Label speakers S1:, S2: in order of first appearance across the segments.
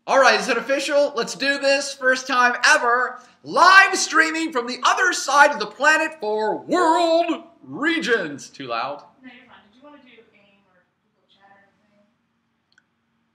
S1: All right, is it official? Let's do this. First time ever. Live streaming from the other side of the planet for World Regions. Too loud?
S2: No, you're fine. Did you want to do AIM or Google Chat or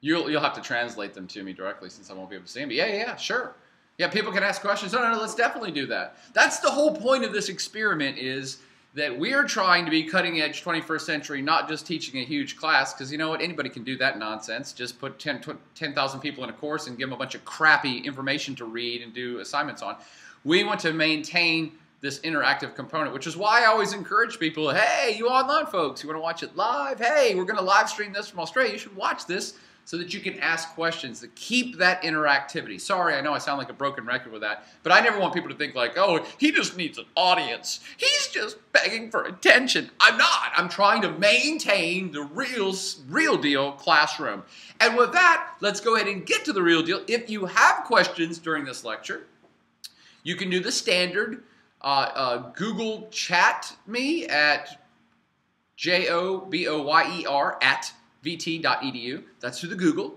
S2: anything?
S1: You'll have to translate them to me directly since I won't be able to see them. But yeah, sure. Yeah, people can ask questions. No, let's definitely do that. That's the whole point of this experiment, is that we are trying to be cutting edge 21st century, not just teaching a huge class, because you know what, anybody can do that nonsense. Just put 10,000 people in a course and give them a bunch of crappy information to read and do assignments on. We want to maintain this interactive component, which is why I always encourage people, hey, you online folks, you want to watch it live? Hey, we're going to live stream this from Australia. You should watch this so that you can ask questions to keep that interactivity. Sorry, I know I sound like a broken record with that, but I never want people to think like, oh, he just needs an audience. He's just begging for attention. I'm not. I'm trying to maintain the real deal classroom. And with that, let's go ahead and get to the real deal. If you have questions during this lecture, you can do the standard Google chat me at JOBOYER at vt.edu. That's through the Google.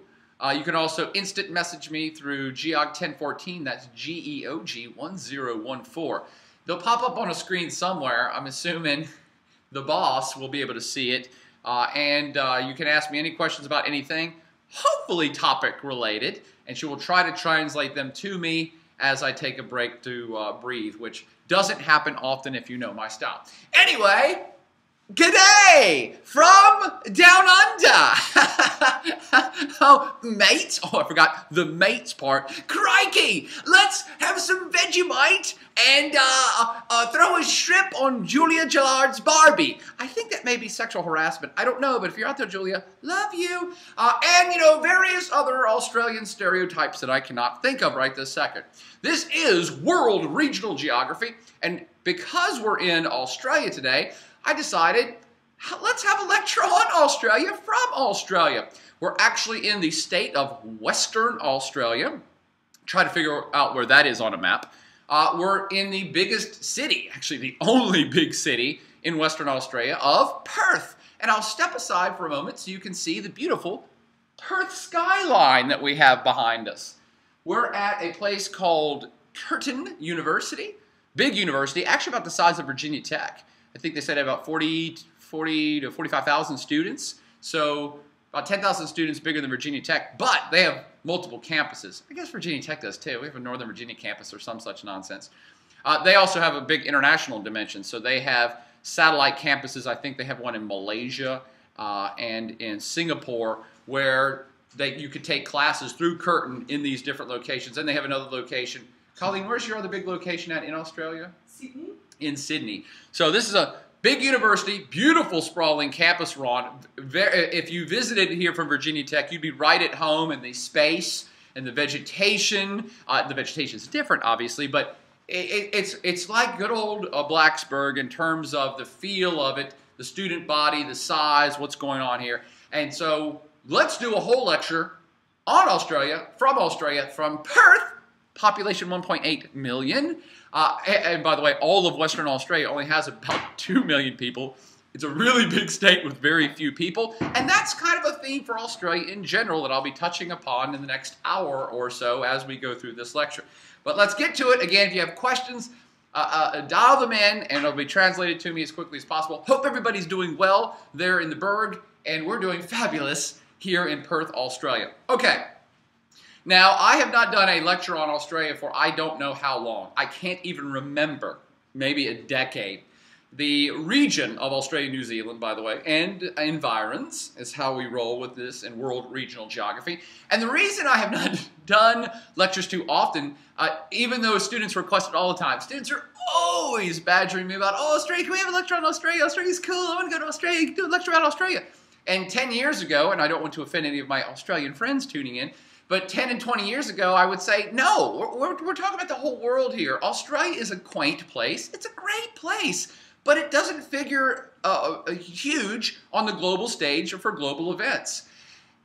S1: You can also instant message me through GEOG1014. That's GEOG1014. They'll pop up on a screen somewhere. I'm assuming the boss will be able to see it. And you can ask me any questions about anything, hopefully topic related, and she will try to translate them to me as I take a break to breathe, which doesn't happen often if you know my style. Anyway, g'day from down under. Oh, mate. Oh, I forgot the mates part. Crikey, let's have some Vegemite and throw a shrimp on Julia Gillard's Barbie. I think that may be sexual harassment. I don't know, but if you're out there, Julia, love you. And, you know, various other Australian stereotypes that I cannot think of right this second. This is World Regional Geography, and because we're in Australia today, I decided, let's have a lecture on Australia from Australia. We're actually in the state of Western Australia. Try to figure out where that is on a map. We're in the biggest city, actually the only big city in Western Australia, of Perth. And I'll step aside for a moment so you can see the beautiful Perth skyline that we have behind us. We're at a place called Curtin University, big university, actually about the size of Virginia Tech. I think they said about 40 to 45,000 students, so about 10,000 students bigger than Virginia Tech, but they have multiple campuses. I guess Virginia Tech does too. We have a Northern Virginia campus or some such nonsense. They also have a big international dimension, so they have satellite campuses. I think they have one in Malaysia and in Singapore where you could take classes through Curtin in these different locations, and they have another location. Colleen, where's your other big location in Australia?
S2: Sydney.
S1: In Sydney. So this is a big university, beautiful sprawling campus, Ron. If you visited here from Virginia Tech, you'd be right at home in the space and the vegetation. The vegetation's different, obviously, but it's like good old Blacksburg in terms of the feel of it, the student body, the size, what's going on here. And so let's do a whole lecture on Australia, from Perth, population 1.8 million. And by the way, all of Western Australia only has about 2 million people. It's a really big state with very few people. And that's kind of a theme for Australia in general that I'll be touching upon in the next hour or so as we go through this lecture. But let's get to it. Again, if you have questions, dial them in and it'll be translated to me as quickly as possible. Hope everybody's doing well there in the Berg, and we're doing fabulous here in Perth, Australia. Okay. Now, I have not done a lecture on Australia for I don't know how long. I can't even remember, maybe a decade. The region of Australia, New Zealand, by the way, and environs is how we roll with this in World Regional Geography. And the reason I have not done lectures too often, even though students request it all the time, students are always badgering me about, oh, Australia, can we have a lecture on Australia? Australia's cool, I want to go to Australia, do a lecture about Australia. And 10 years ago, and I don't want to offend any of my Australian friends tuning in, but 10 and 20 years ago, I would say, no, we're talking about the whole world here. Australia is a quaint place. It's a great place, but it doesn't figure huge on the global stage or for global events.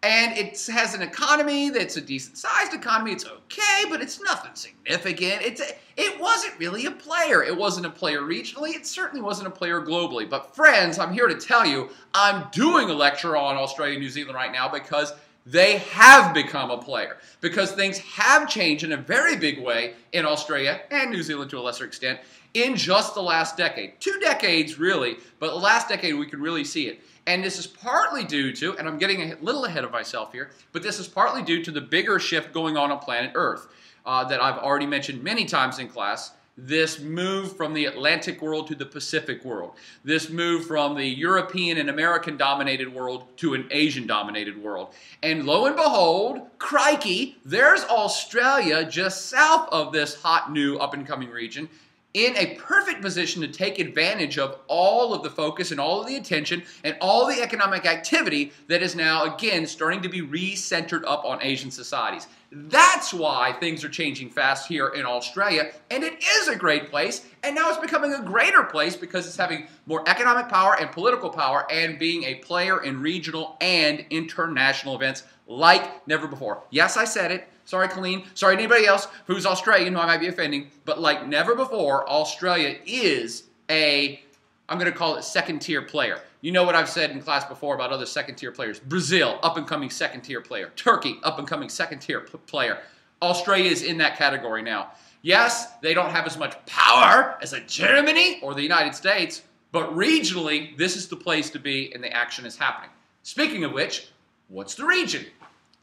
S1: And it has an economy that's a decent-sized economy. It's okay, but it's nothing significant. It wasn't really a player. It wasn't a player regionally. It certainly wasn't a player globally. But friends, I'm here to tell you, I'm doing a lecture on Australia and New Zealand right now because They have become a player because things have changed in a very big way in Australia and New Zealand to a lesser extent in just the last decade. 2 decades really, but the last decade we can really see it. And this is partly due to, and I'm getting a little ahead of myself here, but this is partly due to the bigger shift going on planet Earth that I've already mentioned many times in class. This move from the Atlantic world to the Pacific world. This move from the European and American-dominated world to an Asian-dominated world. And lo and behold, crikey, there's Australia just south of this hot, new, up-and-coming region in a perfect position to take advantage of all of the focus and all of the attention and all the economic activity that is now, again, starting to be re-centered up on Asian societies. That's why things are changing fast here in Australia, and it is a great place, and now it's becoming a greater place because it's having more economic power and political power and being a player in regional and international events like never before. Yes, I said it. Sorry, Colleen. Sorry, anybody else who's Australian who I might be offending, but like never before, Australia is I'm going to call it second-tier player. You know what I've said in class before about other second-tier players. Brazil, up-and-coming second-tier player. Turkey, up-and-coming second-tier player. Australia is in that category now. Yes, they don't have as much power as a Germany or the United States, but regionally, this is the place to be and the action is happening. Speaking of which, what's the region?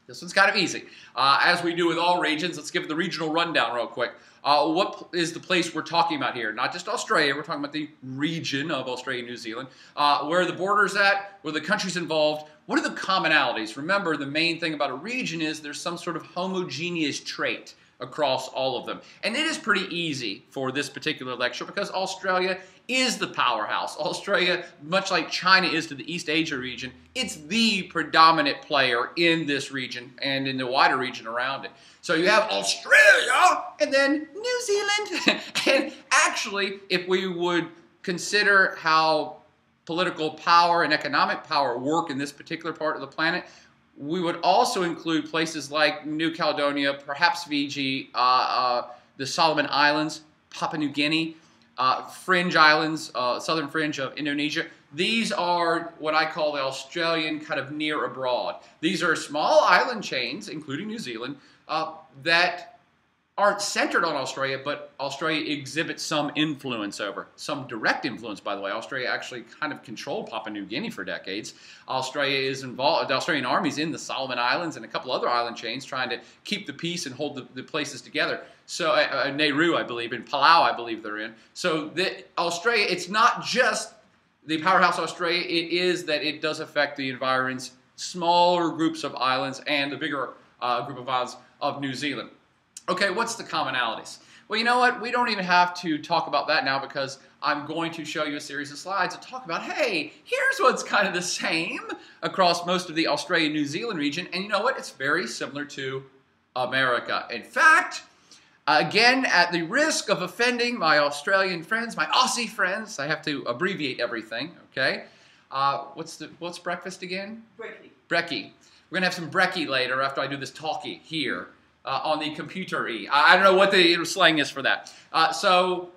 S1: This one's kind of easy. As we do with all regions, let's give the regional rundown real quick. What is the place we're talking about here? Not just Australia, we're talking about the region of Australia and New Zealand. Where are the borders at? Where are the countries involved? What are the commonalities? Remember, the main thing about a region is there's some sort of homogeneous trait across all of them. And it is pretty easy for this particular lecture because Australia is the powerhouse. Australia, much like China is to the East Asia region, it's the predominant player in this region and in the wider region around it. So you have Australia and then New Zealand. And actually, if we would consider how political power and economic power work in this particular part of the planet, we would also include places like New Caledonia, perhaps Fiji, the Solomon Islands, Papua New Guinea, fringe islands, southern fringe of Indonesia. These are what I call the Australian kind of near abroad. These are small island chains, including New Zealand, that aren't centered on Australia, but Australia exhibits some influence over. Some direct influence, by the way. Australia actually kind of controlled Papua New Guinea for decades. Australia is involved, the Australian Army's in the Solomon Islands and a couple other island chains trying to keep the peace and hold the places together. So, Nauru, I believe, and Palau, I believe they're in. So, Australia, it's not just the powerhouse Australia, it is that it does affect the environs, smaller groups of islands, and the bigger group of islands of New Zealand. Okay, what's the commonalities? Well, you know what? We don't even have to talk about that now because I'm going to show you a series of slides to talk about, hey, here's what's kind of the same across most of the Australia-New Zealand region. And you know what? It's very similar to America. In fact, again, at the risk of offending my Australian friends, my Aussie friends, I have to abbreviate everything, okay? What's breakfast again?
S2: Brekkie.
S1: Brekkie. We're going to have some brekkie later after I do this talkie here. On the computer-y. I don't know what the slang is for that. So,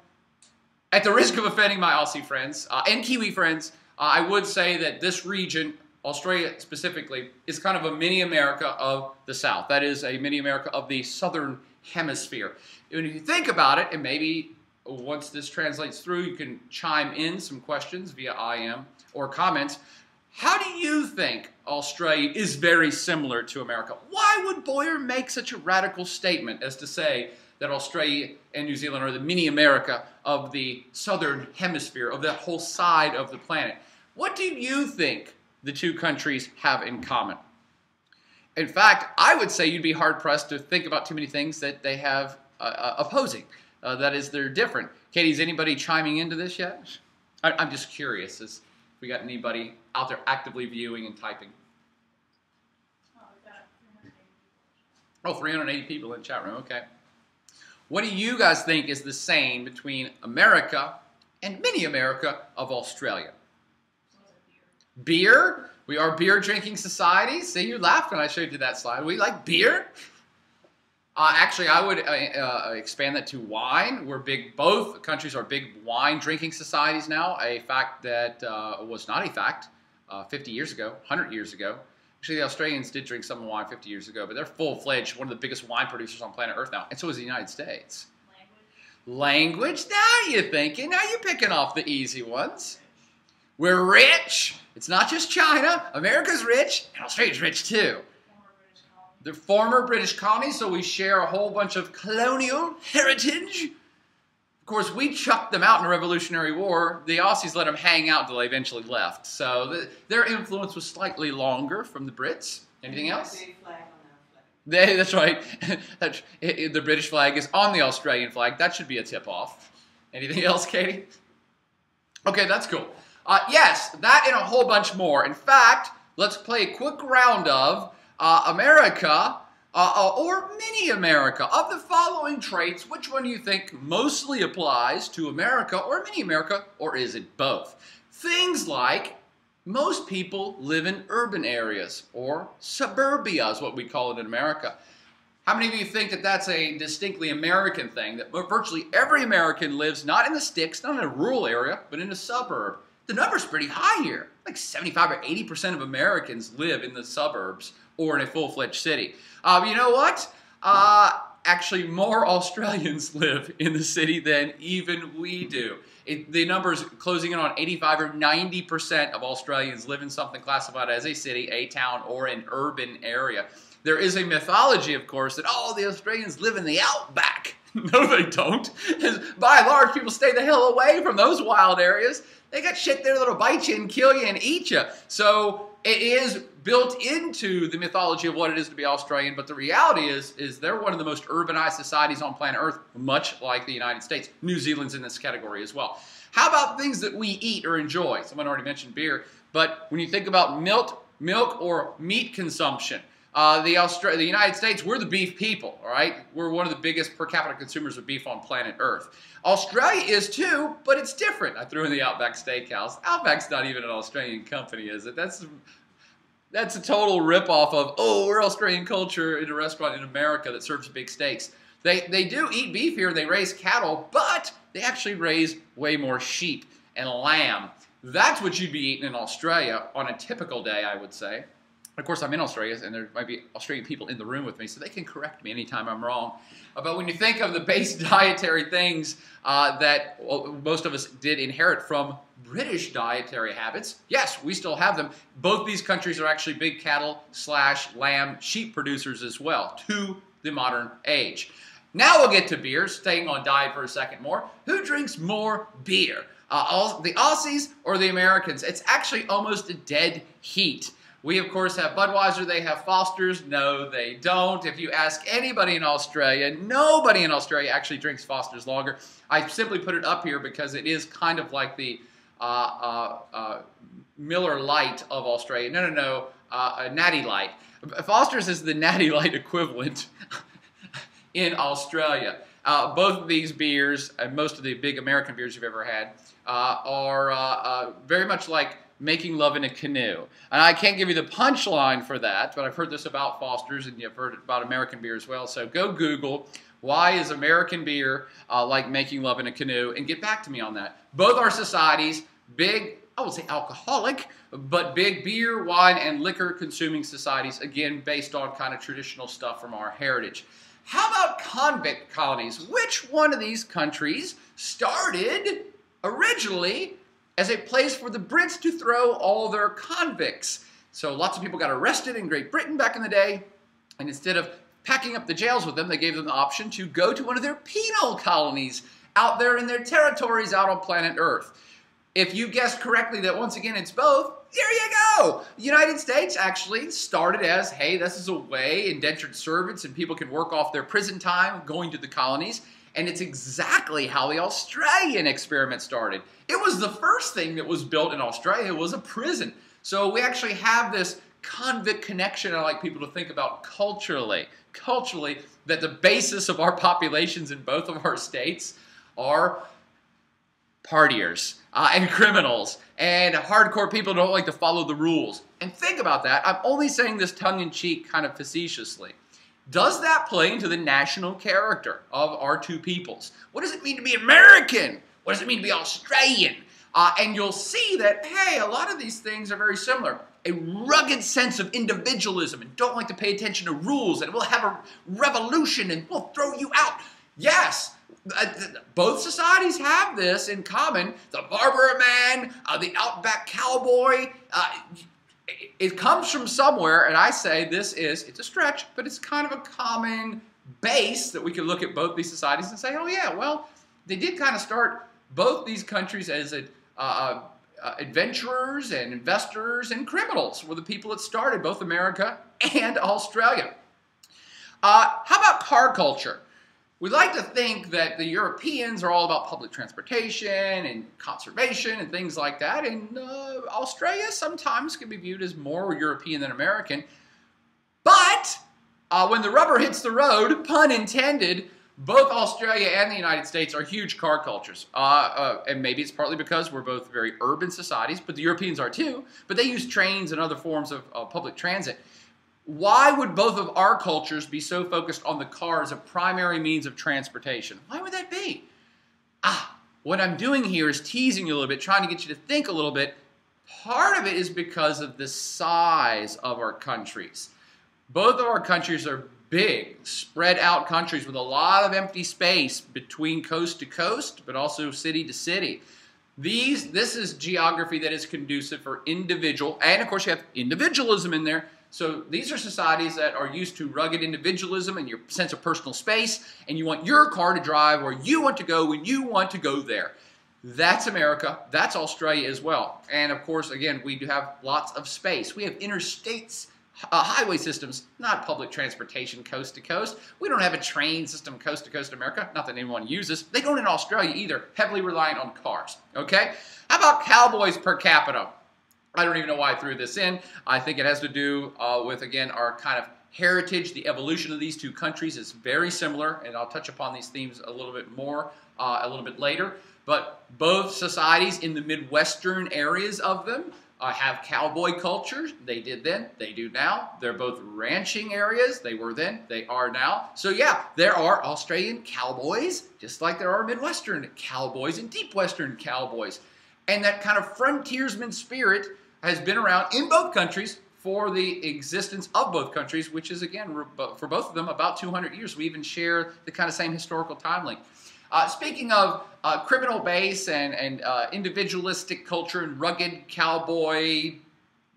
S1: at the risk of offending my Aussie friends and Kiwi friends, I would say that this region, Australia specifically, is kind of a mini-America of the South. That is a mini-America of the Southern Hemisphere. When you think about it, and maybe once this translates through, you can chime in some questions via IM or comments. How do you think Australia is very similar to America? Why would Boyer make such a radical statement as to say that Australia and New Zealand are the mini-America of the Southern Hemisphere, of that whole side of the planet? What do you think the two countries have in common? In fact, I would say you'd be hard-pressed to think about too many things that they have opposing. That is, they're different. Katie, is anybody chiming into this yet? I'm just curious. If we got anybody out there actively viewing and typing?
S2: Oh, we got 380 people.
S1: Oh, 380 people in the chat room. Okay. What do you guys think is the same between America and mini-America of Australia? Beer? We are beer drinking societies. See, you laughed when I showed you that slide. We like beer? Actually, I would expand that to wine. Both countries are big wine drinking societies now. A fact that was not a fact 50 years ago, 100 years ago. Actually, the Australians did drink some wine 50 years ago, but they're full-fledged, one of the biggest wine producers on planet Earth now, and so is the United States. Language? Now you're thinking. Now you're picking off the easy ones. We're rich. It's not just China. America's rich, and Australia's rich too. They're former British colonies, so we share a whole bunch of colonial heritage. Of course, we chucked them out in the Revolutionary War. The Aussies let them hang out until they eventually left. So their influence was slightly longer from the Brits. Anything else? That's right. The British flag is on the Australian flag. That should be a tip-off. Anything else, Katie? Okay, that's cool. Yes, that and a whole bunch more. In fact, let's play a quick round of America, or mini America. Of the following traits, which one do you think mostly applies to America or mini America, or is it both? Things like most people live in urban areas, or suburbia is what we call it in America. How many of you think that that's a distinctly American thing, that virtually every American lives not in the sticks, not in a rural area, but in a suburb? The number's pretty high here. Like 75 or 80% of Americans live in the suburbs or in a full-fledged city. You know what? Actually, more Australians live in the city than even we do. The number's closing in on 85 or 90% of Australians live in something classified as a city, a town, or an urban area. There is a mythology, of course, that all the Australians live in the outback. No, they don't. By and large, people stay the hell away from those wild areas. They got shit there that'll bite you and kill you and eat you. So it is built into the mythology of what it is to be Australian, but the reality is they're one of the most urbanized societies on planet Earth, much like the United States. New Zealand's in this category as well. How about things that we eat or enjoy? Someone already mentioned beer, but when you think about milk or meat consumption, the United States, we're the beef people, all right? We're one of the biggest per capita consumers of beef on planet Earth. Australia is too, but it's different. I threw in the Outback Steakhouse. Outback's not even an Australian company, is it? That's a total ripoff of, oh, we're Australian culture in a restaurant in America that serves big steaks. They do eat beef here, they raise cattle, but they actually raise way more sheep and lamb. That's what you'd be eating in Australia on a typical day, I would say. Of course, I'm in Australia, and there might be Australian people in the room with me, so they can correct me anytime I'm wrong. But when you think of the base dietary things that most of us did inherit from British dietary habits, yes, we still have them. Both these countries are actually big cattle / lamb sheep producers as well, to the modern age. Now we'll get to beer, staying on diet for a second more. Who drinks more beer? The Aussies or the Americans? It's actually almost a dead heat. We, of course, have Budweiser. They have Foster's. No, they don't. If you ask anybody in Australia, nobody in Australia actually drinks Foster's lager. I simply put it up here because it is kind of like the Miller Lite of Australia. No, Natty Light. Foster's is the Natty Light equivalent in Australia. Both of these beers, and most of the big American beers you've ever had, are very much like making love in a canoe. And I can't give you the punchline for that, but I've heard this about Foster's, and you've heard it about American beer as well. So go Google, why is American beer like making love in a canoe, and get back to me on that. Both our societies, big, I would say alcoholic, but big beer, wine, and liquor consuming societies, again, based on kind of traditional stuff from our heritage. How about convict colonies? Which one of these countries started originally as a place for the Brits to throw all their convicts? So lots of people got arrested in Great Britain back in the day, and instead of packing up the jails with them, they gave them the option to go to one of their penal colonies out there in their territories out on planet Earth. If you guessed correctly that once again it's both, there you go! The United States actually started as, hey, this is a way indentured servants and people can work off their prison time going to the colonies. And it's exactly how the Australian experiment started. It was the first thing that was built in Australia was a prison. So we actually have this convict connection I like people to think about culturally. Culturally, that the basis of our populations in both of our states are partiers and criminals and hardcore people who don't like to follow the rules. And think about that. I'm only saying this tongue-in-cheek, kind of facetiously. Does that play into the national character of our two peoples? What does it mean to be American? What does it mean to be Australian? And you'll see that, hey, a lot of these things are very similar. a rugged sense of individualism and don't like to pay attention to rules, and we'll have a revolution and we'll throw you out. Yes, both societies have this in common. The Marlboro Man, the Outback Cowboy, it comes from somewhere, and I say it's a stretch, but it's kind of a common base that we can look at both these societies and say, oh yeah, well, they did kind of start both these countries as adventurers and investors and criminals were the people that started both America and Australia. How about car culture? We like to think that the Europeans are all about public transportation and conservation and things like that, and Australia sometimes can be viewed as more European than American. But when the rubber hits the road, pun intended, both Australia and the United States are huge car cultures. And maybe it's partly because we're both very urban societies, but the Europeans are too, but they use trains and other forms of public transit. Why would both of our cultures be so focused on the car as a primary means of transportation? Why would that be? What I'm doing here is teasing you a little bit, trying to get you to think a little bit. Part of it is because of the size of our countries. Both of our countries are big, spread out countries with a lot of empty space between coast to coast, but also city to city. This is geography that is conducive for individual, and of course you have individualism in there. So these are societies that are used to rugged individualism and your sense of personal space, and you want your car to drive where you want to go when you want to go there. That's America. That's Australia as well. And of course, again, we do have lots of space. We have interstates, highway systems, not public transportation coast to coast. We don't have a train system coast to coast America, not that anyone uses. They don't in Australia either, heavily reliant on cars. Okay? How about cowboys per capita? I don't even know why I threw this in. I think it has to do with, again, our kind of heritage. The evolution of these two countries is very similar, and I'll touch upon these themes a little bit more a little bit later. But both societies in the Midwestern areas of them have cowboy cultures. They did then, they do now. They're both ranching areas. They were then, they are now. So yeah, there are Australian cowboys, just like there are Midwestern cowboys and Deep Western cowboys. And that kind of frontiersman spirit has been around in both countries for the existence of both countries, which is, again, for both of them, about 200 years. We even share the kind of same historical time link. Speaking of criminal base and individualistic culture and rugged cowboy,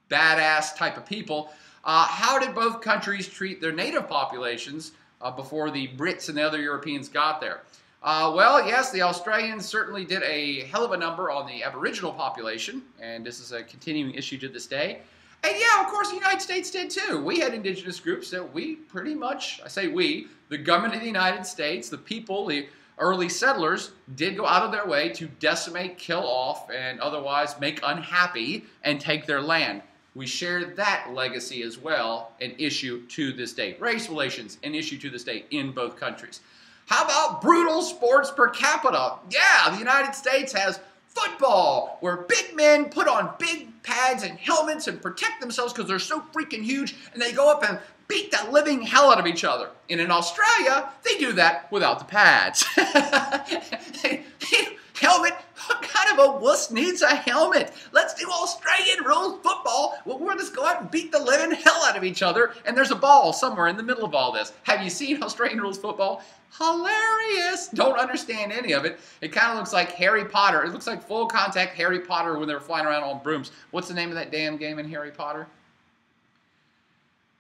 S1: badass type of people, how did both countries treat their native populations before the Brits and the other Europeans got there? Well, yes, the Australians certainly did a hell of a number on the Aboriginal population, and this is a continuing issue to this day. And yeah, of course, the United States did too. We had indigenous groups that we pretty much, I say we, the government of the United States, the people, the early settlers, did go out of their way to decimate, kill off, and otherwise make unhappy and take their land. We share that legacy as well, an issue to this day. Race relations, an issue to this day in both countries. How about brutal sports per capita? Yeah, the United States has football, where big men put on big pads and helmets and protect themselves because they're so freaking huge, and they go up and beat the living hell out of each other. And in Australia, they do that without the pads. Helmet? What kind of a wuss needs a helmet? Let's do Australian rules football. Well, we'll just go out and beat the living hell out of each other, and there's a ball somewhere in the middle of all this. Have you seen Australian rules football? Hilarious. Don't understand any of it. It kind of looks like Harry Potter. It looks like full contact Harry Potter when they were flying around on brooms. What's the name of that damn game in Harry Potter?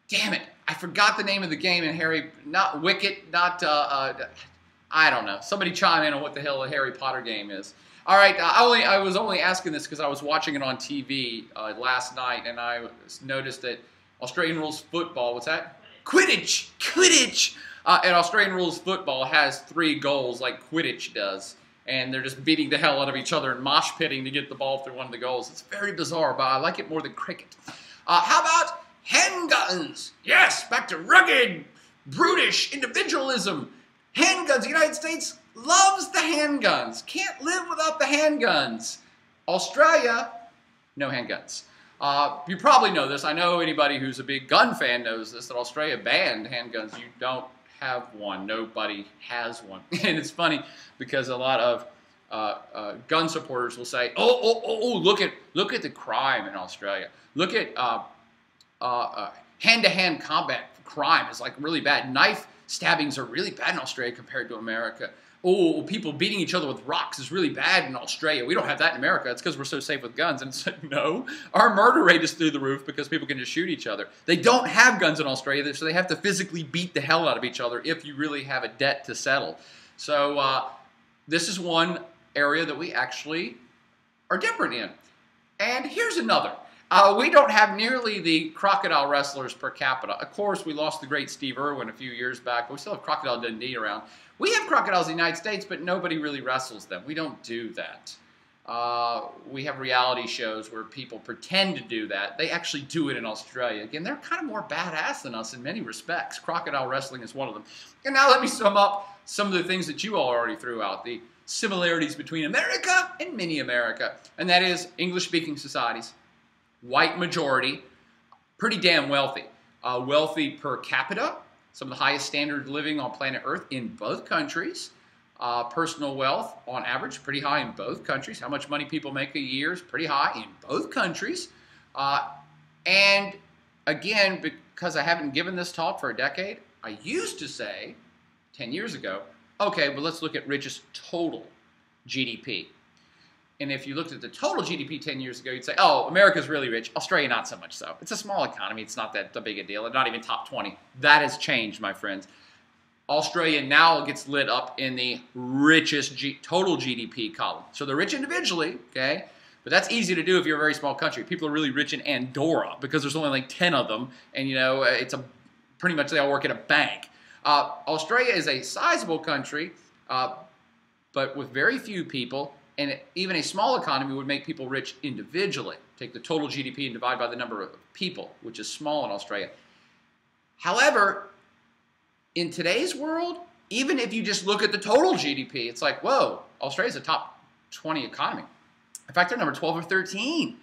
S1: Damn it. I forgot the name of the game in Harry, not Wicket, not, I don't know. Somebody chime in on what the hell a Harry Potter game is. All right, I was only asking this because I was watching it on TV last night, and I noticed that Australian rules football, what's that? Quidditch! Quidditch! And Australian rules football has 3 goals like Quidditch does. And they're just beating the hell out of each other and mosh pitting to get the ball through one of the goals. It's very bizarre, but I like it more than cricket. How about handguns? Yes, back to rugged, brutish individualism. Handguns. The United States loves the handguns. Can't live without the handguns. Australia, no handguns. You probably know this. I know anybody who's a big gun fan knows this, that Australia banned handguns. You don't have one. Nobody has one. And it's funny because a lot of gun supporters will say, oh, look at the crime in Australia. Look at hand-to-hand combat crime is like really bad. Knife stabbings are really bad in Australia compared to America. Oh, people beating each other with rocks is really bad in Australia. We don't have that in America. It's because we're so safe with guns. And it's like, no, our murder rate is through the roof because people can just shoot each other. They don't have guns in Australia, so they have to physically beat the hell out of each other if you really have a debt to settle. So this is one area that we actually are different in. And here's another. We don't have nearly the crocodile wrestlers per capita. Of course, we lost the great Steve Irwin a few years back, but we still have Crocodile Dundee around. We have crocodiles in the United States, but nobody really wrestles them. We don't do that. We have reality shows where people pretend to do that. They actually do it in Australia. Again, they're kind of more badass than us in many respects. Crocodile wrestling is one of them. And now let me sum up some of the things that you all already threw out. The similarities between America and mini America. And that is English-speaking societies, white majority, pretty damn wealthy. Wealthy per capita, some of the highest standard of living on planet Earth in both countries. Personal wealth, on average, pretty high in both countries. How much money people make a year is pretty high in both countries. And again, because I haven't given this talk for a decade, I used to say, 10 years ago, okay, but let's look at richest total GDP. And if you looked at the total GDP 10 years ago, you'd say, oh, America's really rich. Australia, not so much so. It's a small economy. It's not that big a deal. It's not even top 20. That has changed, my friends. Australia now gets lit up in the richest total GDP column. So they're rich individually, okay? But that's easy to do if you're a very small country. People are really rich in Andorra because there's only like 10 of them. And, you know, pretty much they all work at a bank. Australia is a sizable country, but with very few people. And even a small economy would make people rich individually. Take the total GDP and divide by the number of people, which is small in Australia. However, in today's world, even if you just look at the total GDP, it's like, whoa, Australia's a top 20 economy. In fact, they're number 12 or 13.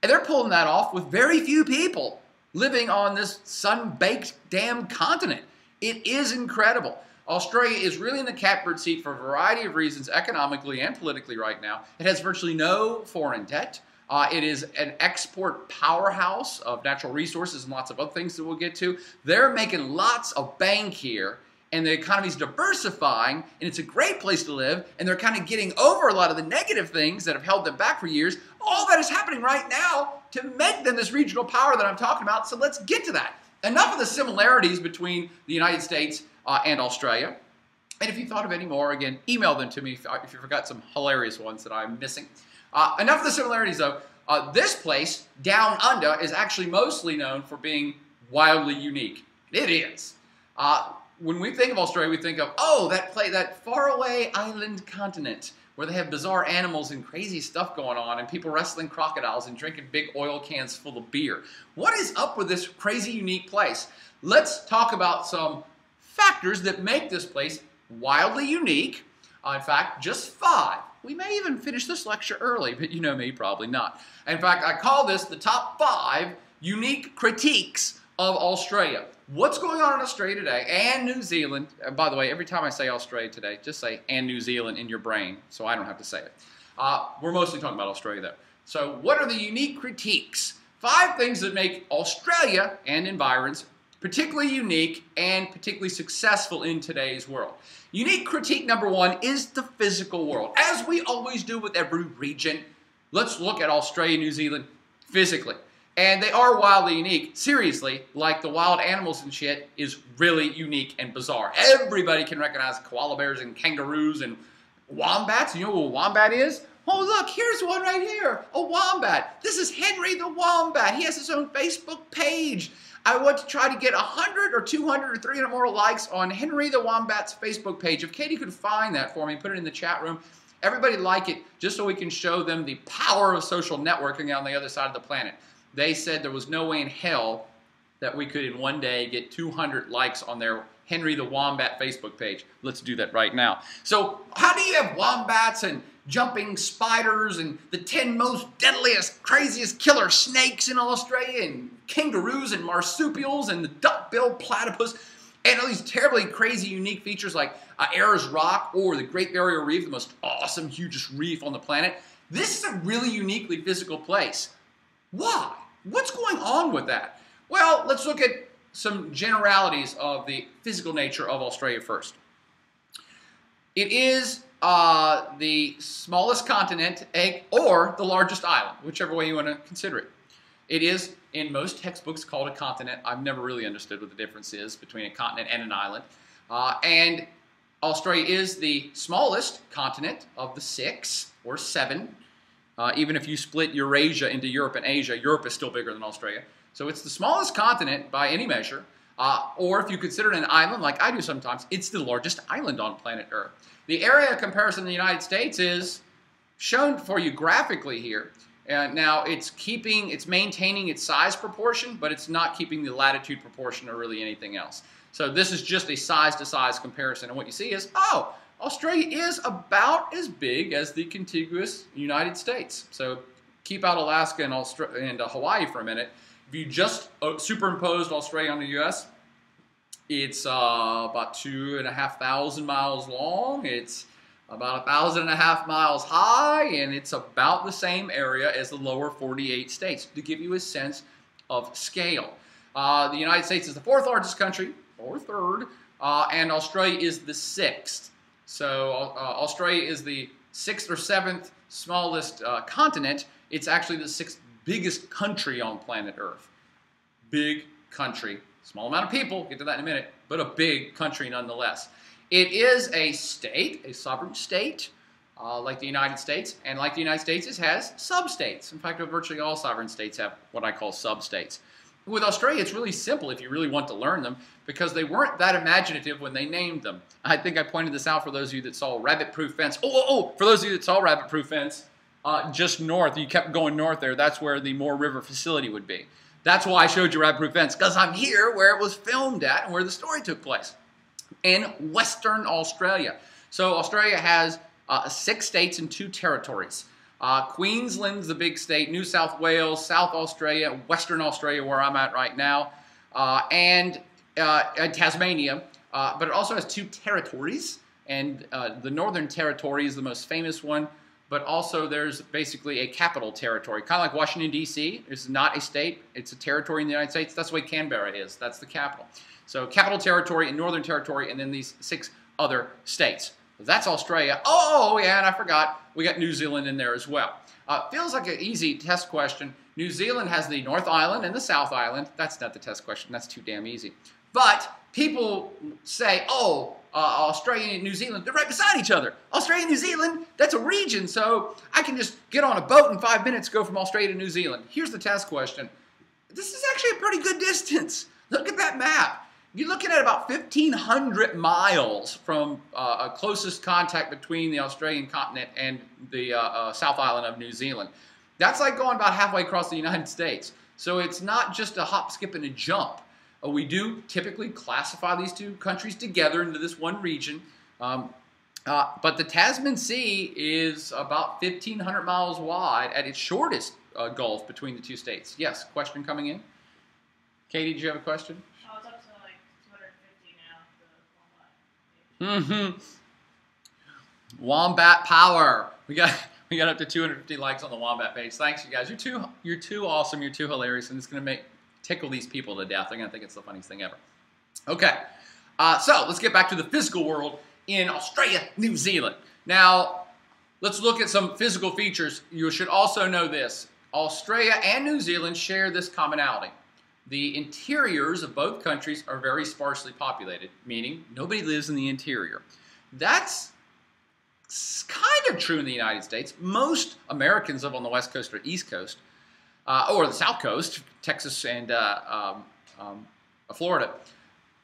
S1: And they're pulling that off with very few people living on this sun-baked damn continent. It is incredible. Australia is really in the catbird seat for a variety of reasons, economically and politically right now. It has virtually no foreign debt. It is an export powerhouse of natural resources and lots of other things that we'll get to. They're making lots of bank here, and the economy's diversifying, and it's a great place to live, and they're kind of getting over a lot of the negative things that have held them back for years. All that is happening right now to make them this regional power that I'm talking about, so let's get to that. Enough of the similarities between the United States and Australia. And if you thought of any more, again, email them to me if you forgot some hilarious ones that I'm missing. Enough of the similarities, though. This place, Down Under, is actually mostly known for being wildly unique. It is. When we think of Australia, we think of, oh, that faraway island continent where they have bizarre animals and crazy stuff going on and people wrestling crocodiles and drinking big oil cans full of beer. What is up with this crazy, unique place? Let's talk about some factors that make this place wildly unique. In fact, just 5. We may even finish this lecture early, but you know me, probably not. In fact, I call this the top 5 unique critiques of Australia. What's going on in Australia today and New Zealand? By the way, every time I say Australia today, just say and New Zealand in your brain so I don't have to say it. We're mostly talking about Australia though. So what are the unique critiques? 5 things that make Australia and environs particularly unique and particularly successful in today's world. Unique critique number 1 is the physical world. As we always do with every region, let's look at Australia and New Zealand physically. And they are wildly unique. Seriously, like the wild animals and shit is really unique and bizarre. Everybody can recognize koala bears and kangaroos and wombats. You know what a wombat is? Oh, look, here's one right here. A wombat. This is Henry the Wombat. He has his own Facebook page. I want to try to get 100 or 200 or 300 more likes on Henry the Wombat's Facebook page. If Katie could find that for me, put it in the chat room. Everybody like it just so we can show them the power of social networking on the other side of the planet. They said there was no way in hell that we could in one day get 200 likes on their Henry the Wombat Facebook page. Let's do that right now. So how do you have wombats and jumping spiders and the 10 most deadliest, craziest killer snakes in Australia and kangaroos and marsupials and the duck-billed platypus? And all these terribly crazy, unique features like Ayers Rock or the Great Barrier Reef, the most awesome, hugest reef on the planet. This is a really uniquely physical place. Why? What's going on with that? Well, let's look at some generalities of the physical nature of Australia first. It is the smallest continent or the largest island, whichever way you want to consider it. It is, in most textbooks, called a continent. I've never really understood what the difference is between a continent and an island. And Australia is the smallest continent of the 6 or 7. Even if you split Eurasia into Europe and Asia, Europe is still bigger than Australia. So it's the smallest continent by any measure. Or if you consider it an island, like I do sometimes, it's the largest island on planet Earth. The area comparison in the United States is shown for you graphically here. Now, it's maintaining its size proportion, but it's not keeping the latitude proportion or really anything else. So this is just a size-to-size comparison. And what you see is, oh, Australia is about as big as the contiguous United States. So keep out Alaska and Hawaii for a minute. If you just superimposed Australia on the U.S., it's about 2,500 miles long. It's about 1,500 miles high, and it's about the same area as the lower 48 states, to give you a sense of scale. The United States is the 4th largest country, or 3rd, and Australia is the 6th. So Australia is the 6th or 7th smallest continent. It's actually the 6th biggest country on planet Earth. Big country. Small amount of people, get to that in a minute, but a big country nonetheless. It is a state, a sovereign state, like the United States, and like the United States, it has sub-states. In fact, virtually all sovereign states have what I call sub-states. With Australia, it's really simple if you really want to learn them, because they weren't that imaginative when they named them. I think I pointed this out for those of you that saw Rabbit Proof Fence. For those of you that saw Rabbit Proof Fence, just north, you kept going north there, that's where the Moore River facility would be. That's why I showed you Rabbit Proof Fence, because I'm here where it was filmed at and where the story took place. In Western Australia. So Australia has 6 states and 2 territories. Queensland's the big state, New South Wales, South Australia, Western Australia, where I'm at right now, and Tasmania. But it also has 2 territories, and the Northern Territory is the most famous one, but also there's basically a capital territory, kind of like Washington, D.C. It's not a state, it's a territory in the United States. That's the way Canberra is, that's the capital. So capital territory and Northern Territory, and then these 6 other states. That's Australia. Oh, yeah, and I forgot, we got New Zealand in there as well. Feels like an easy test question. New Zealand has the North Island and the South Island. That's not the test question. That's too damn easy. But people say, oh, Australia and New Zealand, they're right beside each other. Australia and New Zealand, that's a region, so I can just get on a boat in 5 minutes, go from Australia to New Zealand. Here's the test question. This is actually a pretty good distance. Look at that map. You're looking at about 1,500 miles from a closest contact between the Australian continent and the South Island of New Zealand. That's like going about halfway across the United States. So it's not just a hop, skip, and a jump. We do typically classify these 2 countries together into this one region. But the Tasman Sea is about 1,500 miles wide at its shortest gulf between the 2 states. Yes, question coming in? Katie, did you have a question?
S2: Oh, it's up to like 250 now, the Wombat.
S1: Wombat power. We got up to 250 likes on the Wombat page. Thanks, you guys. You're too awesome. You're too hilarious, and it's going to tickle these people to death. They're going to think it's the funniest thing ever. Okay, so let's get back to the physical world in Australia, New Zealand. Now, let's look at some physical features. You should also know this. Australia and New Zealand share this commonality. The interiors of both countries are very sparsely populated, meaning nobody lives in the interior. That's kind of true in the United States. Most Americans live on the West Coast or East Coast, or the South Coast, Texas and Florida.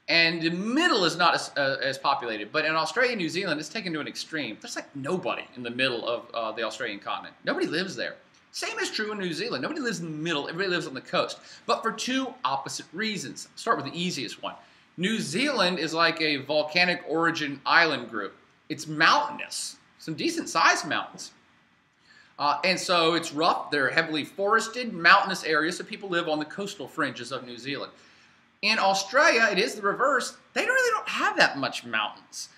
S1: And the middle is not as populated. But in Australia and New Zealand, it's taken to an extreme. There's like nobody in the middle of the Australian continent. Nobody lives there. Same is true in New Zealand. Nobody lives in the middle. Everybody lives on the coast. But for 2 opposite reasons. I'll start with the easiest one. New Zealand is like a volcanic origin island group. It's mountainous. Some decent sized mountains. And so it's rough. They're heavily forested, mountainous areas, so people live on the coastal fringes of New Zealand. In Australia, it is the reverse. They really don't have that much mountains.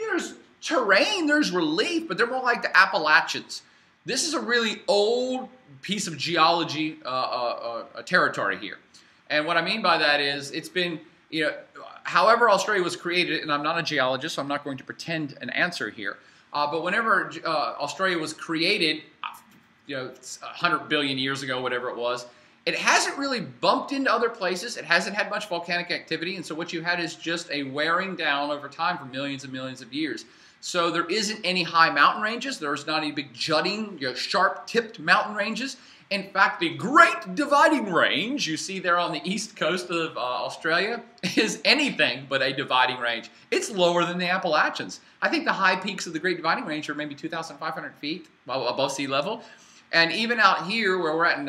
S1: There's terrain, there's relief, but they're more like the Appalachians. This is a really old piece of geology territory here. And what I mean by that is it's been, however Australia was created, and I'm not a geologist, so I'm not going to pretend an answer here, but whenever Australia was created, 100 billion years ago, whatever it was, it hasn't really bumped into other places. It hasn't had much volcanic activity, and so what you had is just a wearing down over time for millions and millions of years. So there isn't any high mountain ranges. There's not any big jutting, sharp-tipped mountain ranges. In fact, the Great Dividing Range you see there on the east coast of Australia is anything but a dividing range. It's lower than the Appalachians. I think the high peaks of the Great Dividing Range are maybe 2,500 feet above sea level. And even out here where we're at in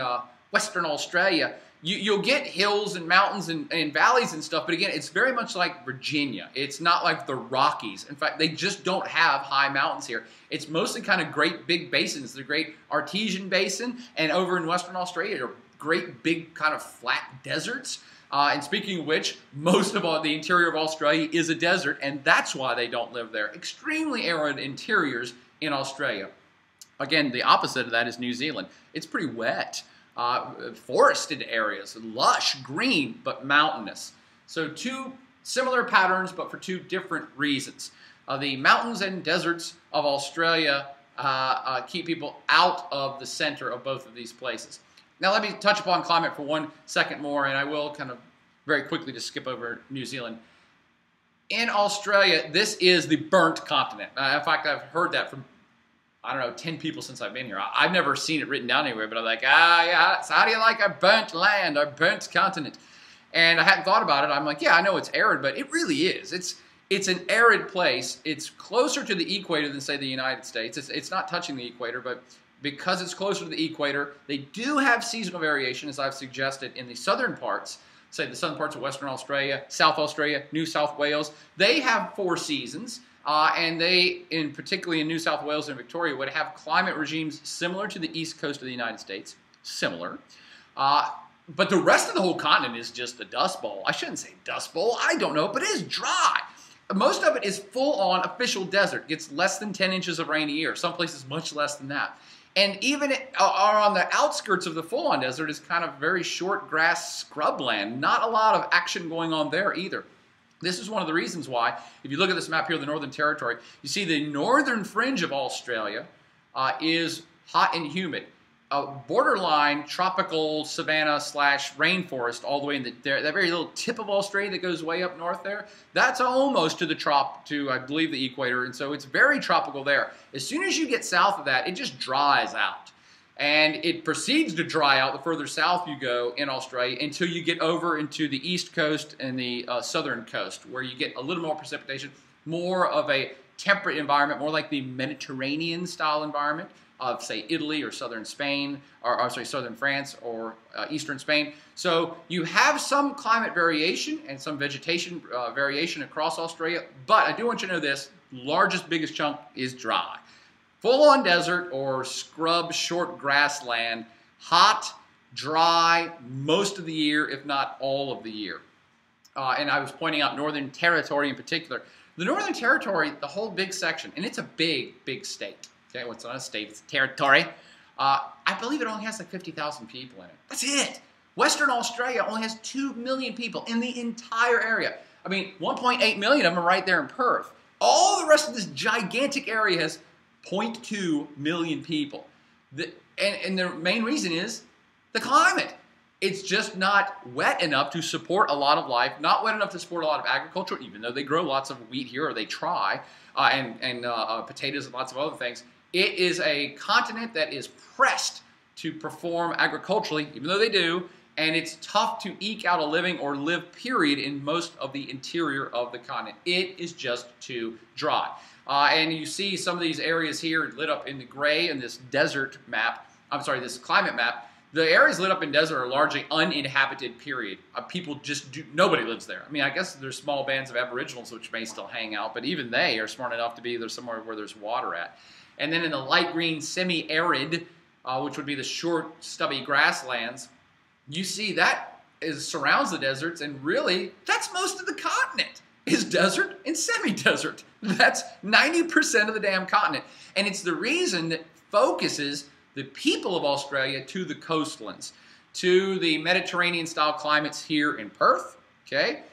S1: Western Australia, you'll get hills and mountains and valleys and stuff, but again, it's very much like Virginia. It's not like the Rockies. In fact, they just don't have high mountains here. It's mostly kind of great big basins. The Great Artesian Basin, and over in Western Australia are great big kind of flat deserts. And speaking of which, most of the interior of Australia is a desert, and that's why they don't live there. Extremely arid interiors in Australia. Again, the opposite of that is New Zealand. It's pretty wet. Forested areas, lush, green, but mountainous. So two similar patterns, but for two different reasons. The mountains and deserts of Australia keep people out of the center of both of these places. Now let me touch upon climate for 1 second more, and I will kind of very quickly just skip over New Zealand. In Australia, this is the burnt continent. In fact, I've heard that from 10 people since I've been here. I've never seen it written down anywhere, but I'm like, yeah, so how do you like our burnt land, our burnt continent? And I hadn't thought about it. I'm like, yeah, I know it's arid, but it really is. It's an arid place. It's closer to the equator than, say, the United States. It's not touching the equator, but because it's closer to the equator, they do have seasonal variation, as I've suggested, in the southern parts, say the southern parts of Western Australia, South Australia, New South Wales. They have 4 seasons. And they, particularly in New South Wales and Victoria, would have climate regimes similar to the east coast of the United States. Similar. But the rest of the whole continent is just a dust bowl. I shouldn't say dust bowl. I don't know, but it is dry. Most of it is full-on official desert. It gets less than 10 inches of rain a year. Some places much less than that. And even on the outskirts of the full-on desert is kind of very short grass scrubland. Not a lot of action going on there either. This is one of the reasons why, if you look at this map here of the Northern Territory, you see the northern fringe of Australia is hot and humid. Borderline tropical savanna / rainforest all the way in that very little tip of Australia that goes way up north there, that's almost to I believe, the equator, and so it's very tropical there. As soon as you get south of that, it just dries out. And it proceeds to dry out the further south you go in Australia until you get over into the east coast and the southern coast, where you get a little more precipitation, more of a temperate environment, more like the Mediterranean style environment of, say, Italy or southern Spain, or southern France or eastern Spain. So you have some climate variation and some vegetation variation across Australia, but I do want you to know this, biggest chunk is dry. Full-on desert or scrub short grassland, hot, dry most of the year, if not all of the year. And I was pointing out Northern Territory in particular. The Northern Territory, the whole big section, and it's a big, big state. Okay, well, it's not a state, it's a territory. I believe it only has like 50,000 people in it. That's it. Western Australia only has 2 million people in the entire area. I mean, 1.8 million of them are right there in Perth. All the rest of this gigantic area has 0.2 million people. And the main reason is the climate. It's just not wet enough to support a lot of life, not wet enough to support a lot of agriculture, even though they grow lots of wheat here, or they try, and potatoes and lots of other things. It is a continent that is pressed to perform agriculturally, even though they do, and it's tough to eke out a living or live, period, in most of the interior of the continent. It is just too dry. And you see some of these areas here lit up in the gray in this desert map. I'm sorry, this climate map. The areas lit up in desert are largely uninhabited, period. Nobody lives there. I mean, I guess there's small bands of aboriginals which may still hang out, but even they are smart enough to be there somewhere where there's water at. And then in the light green semi-arid, which would be the short, stubby grasslands, you see that surrounds the deserts, and really, that's most of the continent, is desert and semi-desert. That's 90% of the damn continent. And it's the reason that focuses the people of Australia to the coastlands, to the Mediterranean-style climates here in Perth, okay,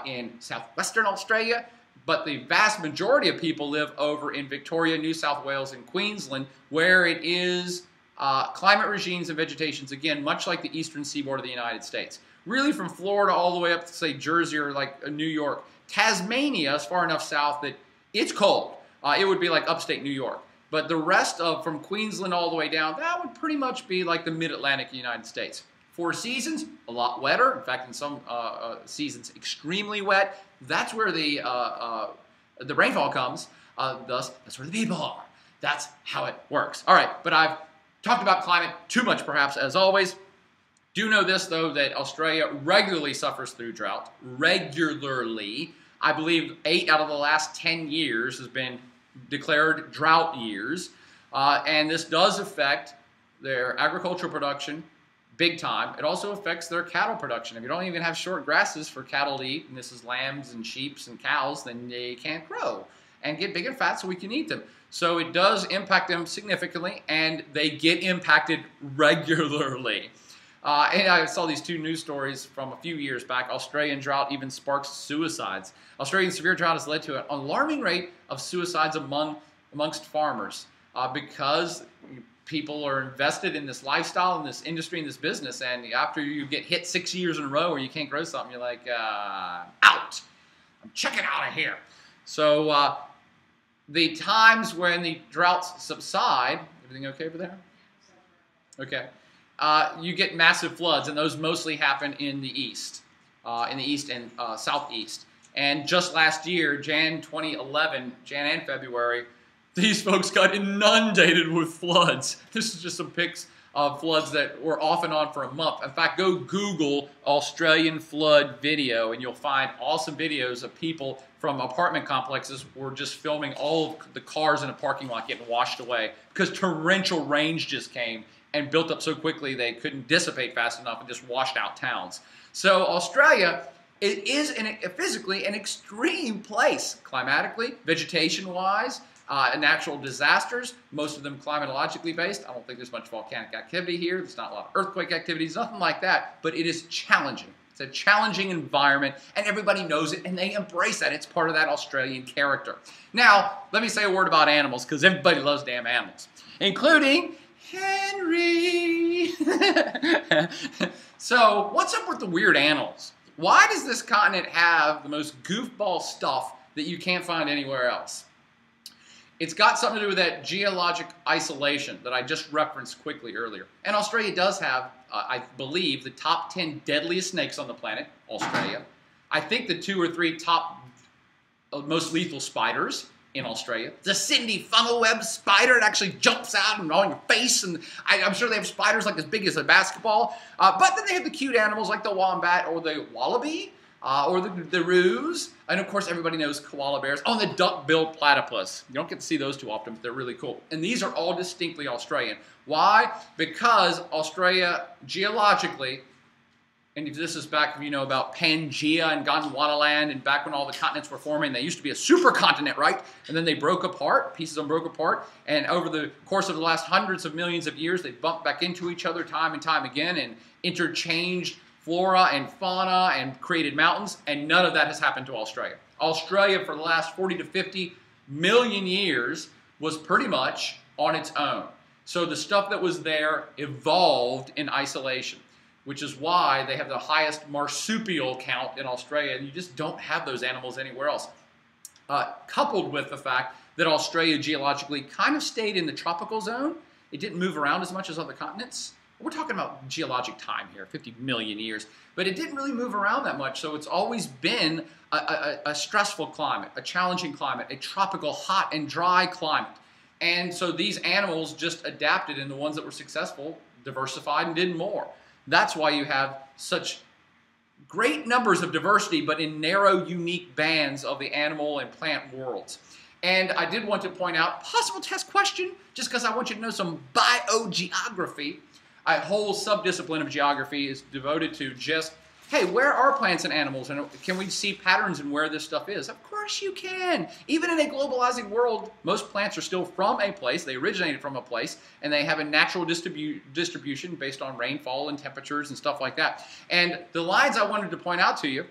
S1: in southwestern Australia, but the vast majority of people live over in Victoria, New South Wales, and Queensland, where it is climate regimes and vegetations, again, much like the eastern seaboard of the United States. Really from Florida all the way up to, say, Jersey or like New York. Tasmania is far enough south that it's cold. It would be like upstate New York. But the rest of, from Queensland all the way down, that would pretty much be like the mid-Atlantic United States. 4 seasons, a lot wetter. In fact, in some seasons, extremely wet. That's where the rainfall comes. Thus, that's where the people are. That's how it works. All right, but I've talked about climate too much, perhaps, as always. Do know this, though, that Australia regularly suffers through drought. Regularly. I believe 8 out of the last 10 years has been declared drought years. And this does affect their agricultural production big time. It also affects their cattle production. If you don't even have short grasses for cattle to eat, and this is lambs and sheep and cows, then they can't grow and get big and fat so we can eat them. So it does impact them significantly, and they get impacted regularly. And I saw these 2 news stories from a few years back. Australian drought even sparks suicides. Australian severe drought has led to an alarming rate of suicides amongst farmers because people are invested in this lifestyle, in this industry, in this business, and after you get hit 6 years in a row where you can't grow something, you're like, out. I'm checking out of here. So the times when the droughts subside, everything okay over there? Okay. You get massive floods, and those mostly happen in the east and southeast. And just last year, Jan 2011, Jan and February, these folks got inundated with floods. This is just some pics of floods that were off and on for a month. In fact, go Google Australian flood video, and you'll find awesome videos of people from apartment complexes who were just filming all of the cars in a parking lot getting washed away because torrential rains just came and built up so quickly they couldn't dissipate fast enough and just washed out towns. So Australia, it is physically an extreme place, climatically, vegetation-wise, natural disasters, most of them climatologically based. I don't think there's much volcanic activity here. There's not a lot of earthquake activities, nothing like that, but it is challenging. It's a challenging environment, and everybody knows it, and they embrace that. It's part of that Australian character. Now, let me say a word about animals, because everybody loves damn animals, including Henry. So, what's up with the weird animals? Why does this continent have the most goofball stuff that you can't find anywhere else? It's got something to do with that geologic isolation that I just referenced quickly earlier. And Australia does have, I believe, the top 10 deadliest snakes on the planet, Australia. I think the 2 or 3 top most lethal spiders in Australia. The Sydney funnel web spider, it actually jumps out and on your face, and I'm sure they have spiders like as big as a basketball. But then they have the cute animals like the wombat or the wallaby or the ruse, and of course everybody knows koala bears. Oh, and the duck-billed platypus. You don't get to see those too often, but they're really cool. And these are all distinctly Australian. Why? Because Australia, geologically, and if this is back, you know, about Pangea and Gondwanaland, and back when all the continents were forming, they used to be a supercontinent, right? And then they broke apart, pieces of them broke apart, and over the course of the last hundreds of millions of years, they bumped back into each other time and time again and interchanged flora and fauna and created mountains, and none of that has happened to Australia. Australia, for the last 40 to 50 million years, was pretty much on its own. So the stuff that was there evolved in isolation, which is why they have the highest marsupial count in Australia, and you just don't have those animals anywhere else. Coupled with the fact that Australia geologically kind of stayed in the tropical zone, it didn't move around as much as other continents. We're talking about geologic time here, 50 million years, but it didn't really move around that much, so it's always been a stressful climate, a challenging climate, a tropical, hot and dry climate. And so these animals just adapted, and the ones that were successful diversified and did more. That's why you have such great numbers of diversity, but in narrow, unique bands of the animal and plant worlds. And I did want to point out, possible test question, just because I want you to know some biogeography. A whole subdiscipline of geography is devoted to just hey, where are plants and animals, and can we see patterns in where this stuff is? Of course you can. Even in a globalizing world, most plants are still from a place. They originated from a place, and they have a natural distribution based on rainfall and temperatures and stuff like that. And the lines I wanted to point out to you,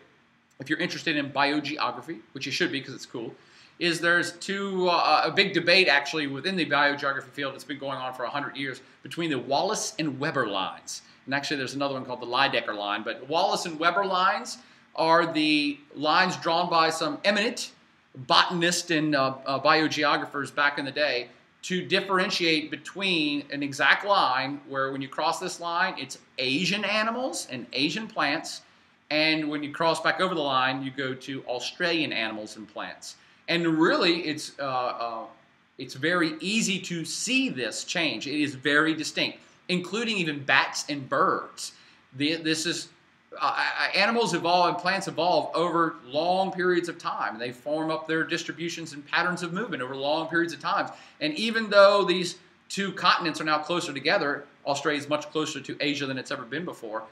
S1: if you're interested in biogeography, which you should be because it's cool, is there's a big debate actually within the biogeography field that's been going on for 100 years between the Wallace and Weber lines. And actually there's another one called the Lydecker line, but Wallace and Weber lines are the lines drawn by some eminent botanists and biogeographers back in the day to differentiate between an exact line where when you cross this line, it's Asian animals and Asian plants, and when you cross back over the line, you go to Australian animals and plants. And really, it's very easy to see this change. It is very distinct, including even bats and birds. Animals evolve and plants evolve over long periods of time. They form up their distributions and patterns of movement over long periods of time. And even though these two continents are now closer together, Australia is much closer to Asia than it's ever been before,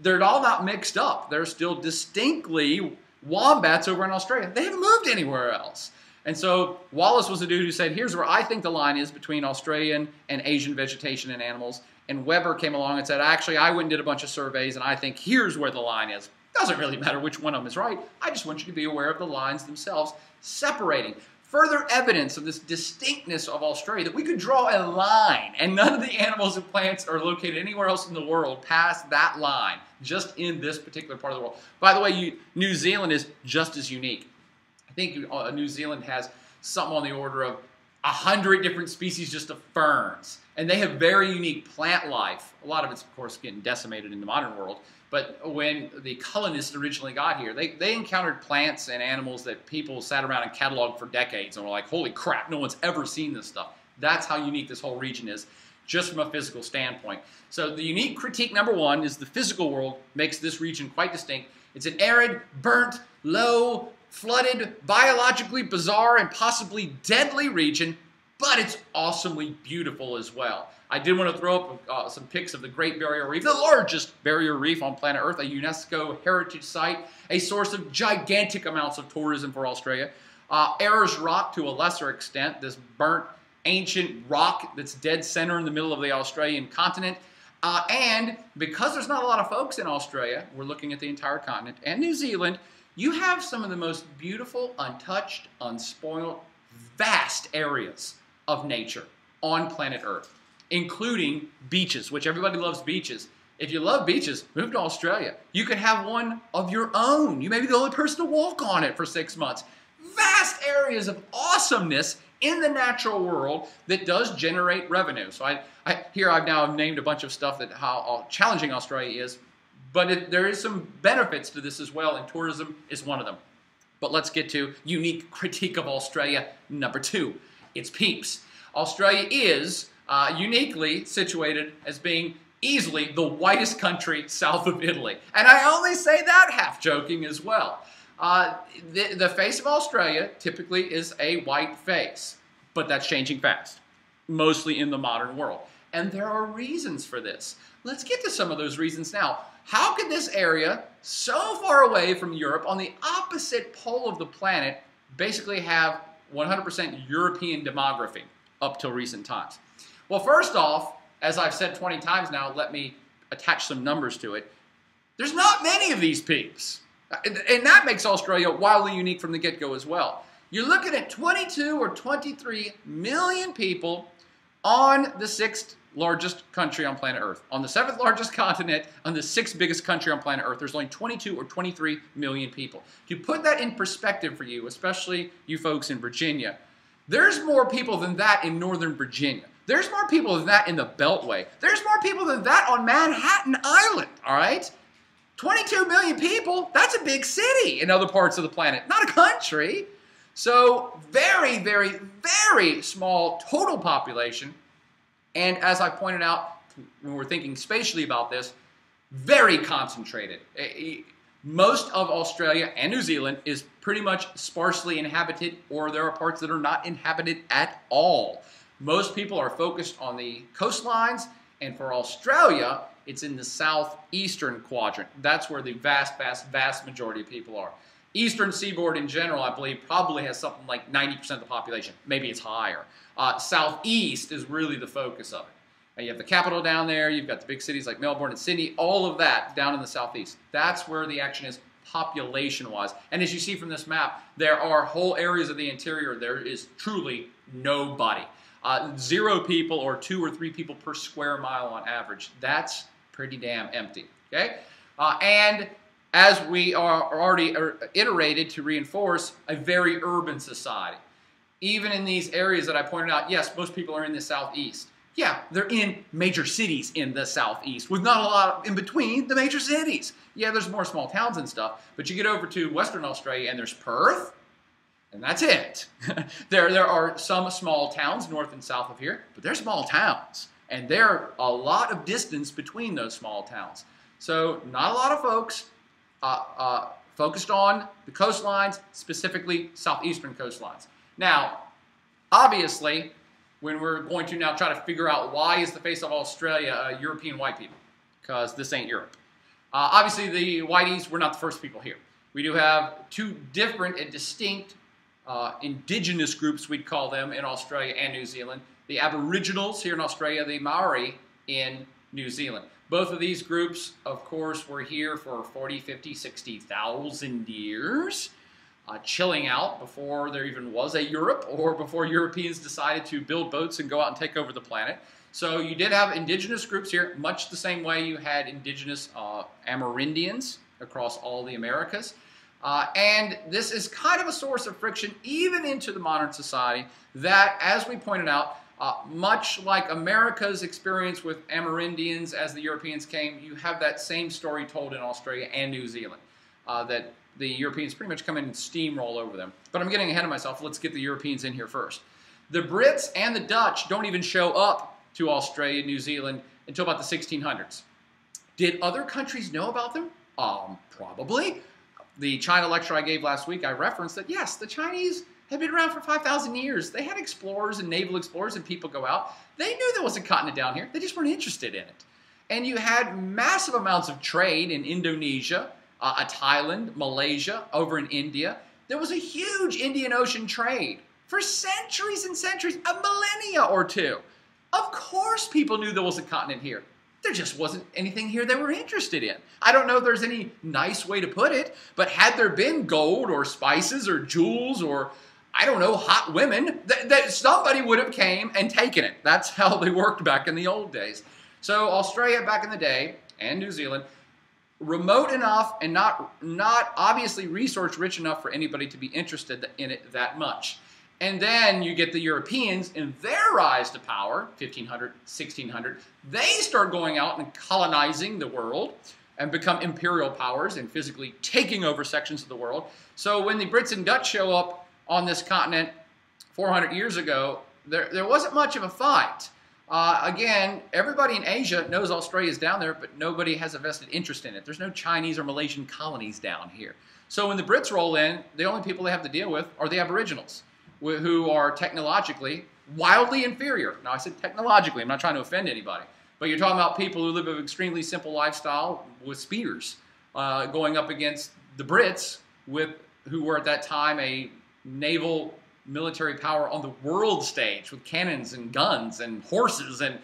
S1: they're all not mixed up. They're still distinctly wombats over in Australia. They haven't moved anywhere else. And so Wallace was the dude who said, here's where I think the line is between Australian and Asian vegetation and animals. And Weber came along and said, actually, I went and did a bunch of surveys, and I think here's where the line is. Doesn't really matter which one of them is right. I just want you to be aware of the lines themselves separating. Further evidence of this distinctness of Australia, that we could draw a line, and none of the animals and plants are located anywhere else in the world past that line, just in this particular part of the world. By the way, New Zealand is just as unique. I think New Zealand has something on the order of 100 different species just of ferns. And they have very unique plant life. A lot of it's, of course, getting decimated in the modern world. But when the colonists originally got here, they encountered plants and animals that people sat around and cataloged for decades and were like, holy crap, no one's ever seen this stuff. That's how unique this whole region is, just from a physical standpoint. So the unique critique number one is the physical world makes this region quite distinct. It's an arid, burnt, low, flooded, biologically bizarre, and possibly deadly region, but it's awesomely beautiful as well. I did want to throw up some pics of the Great Barrier Reef, the largest barrier reef on planet Earth, a UNESCO heritage site, a source of gigantic amounts of tourism for Australia. Ayers Rock, to a lesser extent, this burnt ancient rock that's dead center in the middle of the Australian continent. And because there's not a lot of folks in Australia, we're looking at the entire continent, and New Zealand, you have some of the most beautiful, untouched, unspoiled, vast areas of nature on planet Earth, including beaches, which everybody loves beaches. If you love beaches, move to Australia. You can have one of your own. You may be the only person to walk on it for 6 months. Vast areas of awesomeness in the natural world that does generate revenue. So I've now named a bunch of stuff that how challenging Australia is, but there is some benefits to this as well, and tourism is one of them. But let's get to unique critique of Australia number two. It's peeps. Australia is uniquely situated as being easily the whitest country south of Italy. And I only say that half joking as well. The face of Australia typically is a white face, but that's changing fast, mostly in the modern world. And there are reasons for this. Let's get to some of those reasons now. How could this area, so far away from Europe, on the opposite pole of the planet, basically have 100% European demography up till recent times? Well, first off, as I've said 20 times now, let me attach some numbers to it. There's not many of these peeps. And that makes Australia wildly unique from the get-go as well. You're looking at 22 or 23 million people on the 6th largest country on planet Earth. On the 7th largest continent, on the 6th biggest country on planet Earth, there's only 22 or 23 million people. To put that in perspective for you, especially you folks in Virginia, there's more people than that in Northern Virginia. There's more people than that in the Beltway. There's more people than that on Manhattan Island, all right? 22 million people, that's a big city in other parts of the planet, not a country. So very, very, very small total population. And as I pointed out when we're thinking spatially about this, very concentrated. Most of Australia and New Zealand is pretty much sparsely inhabited, or there are parts that are not inhabited at all. Most people are focused on the coastlines, and for Australia, It's in the southeastern quadrant. That's where the vast, vast, vast majority of people are. Eastern seaboard in general, I believe, probably has something like 90% of the population. Maybe it's higher. Southeast is really the focus of it. You have the capital down there. You've got the big cities like Melbourne and Sydney. All of that down in the southeast. That's where the action is population-wise. And as you see from this map, there are whole areas of the interior. There is truly nobody. 0 people or 2 or 3 people per square mile on average. That's pretty damn empty. Okay? And as we are already iterated to reinforce, a very urban society. Even in these areas that I pointed out, yes, most people are in the southeast. Yeah, they're in major cities in the southeast with not a lot in between the major cities. Yeah, there's more small towns and stuff, but you get over to Western Australia and there's Perth, and that's it. There are some small towns north and south of here, but they're small towns, and there are a lot of distance between those small towns. So not a lot of folks focused on the coastlines, specifically southeastern coastlines. Now, obviously, when we're going to now try to figure out why is the face of Australia European white people, because this ain't Europe. Obviously, the whiteys were not the first people here. We do have 2 different and distinct indigenous groups, we'd call them, in Australia and New Zealand. The Aboriginals here in Australia, the Maori in New Zealand. Both of these groups, of course, were here for 40, 50, 60,000 years. Chilling out before there even was a Europe or before Europeans decided to build boats and go out and take over the planet. So you did have indigenous groups here, much the same way you had indigenous Amerindians across all the Americas. And this is kind of a source of friction even into the modern society that, as we pointed out, much like America's experience with Amerindians as the Europeans came, you have that same story told in Australia and New Zealand, that the Europeans pretty much come in and steamroll over them. But I'm getting ahead of myself. Let's get the Europeans in here first. The Brits and the Dutch don't even show up to Australia and New Zealand until about the 1600s. Did other countries know about them? Probably. The China lecture I gave last week, I referenced that, yes, the Chinese had been around for 5,000 years. They had explorers and naval explorers and people go out. They knew there was a continent down here. They just weren't interested in it. And you had massive amounts of trade in Indonesia, Thailand, Malaysia, over in India. There was a huge Indian Ocean trade for centuries and centuries, a millennia or 2. Of course people knew there was a continent here. There just wasn't anything here they were interested in. I don't know if there's any nice way to put it, but had there been gold or spices or jewels or, I don't know, hot women, somebody would have came and taken it. That's how they worked back in the old days. So Australia back in the day, and New Zealand, remote enough and not obviously resource rich enough for anybody to be interested in it that much. And then you get the Europeans in their rise to power, 1500, 1600. They start going out and colonizing the world and become imperial powers and physically taking over sections of the world. So when the Brits and Dutch show up on this continent 400 years ago, there wasn't much of a fight. Again, everybody in Asia knows Australia's down there, but nobody has a vested interest in it. There's no Chinese or Malaysian colonies down here. So when the Brits roll in, the only people they have to deal with are the Aboriginals, who are technologically wildly inferior. Now, I said technologically. I'm not trying to offend anybody. But you're talking about people who live an extremely simple lifestyle with spears, going up against the Brits, who were at that time a naval military power on the world stage with cannons and guns and horses. And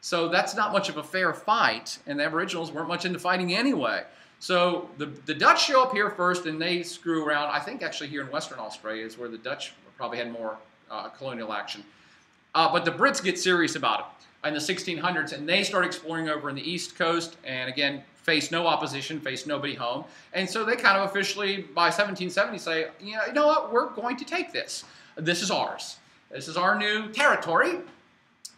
S1: so that's not much of a fair fight. And the Aboriginals weren't much into fighting anyway. So the Dutch show up here first, and they screw around. I think actually here in Western Australia is where the Dutch probably had more colonial action. But the Brits get serious about it in the 1600s, and they start exploring over in the East Coast, and again, face no opposition, face nobody home. And so they kind of officially, by 1770, say, you know what, we're going to take this. This is ours. This is our new territory,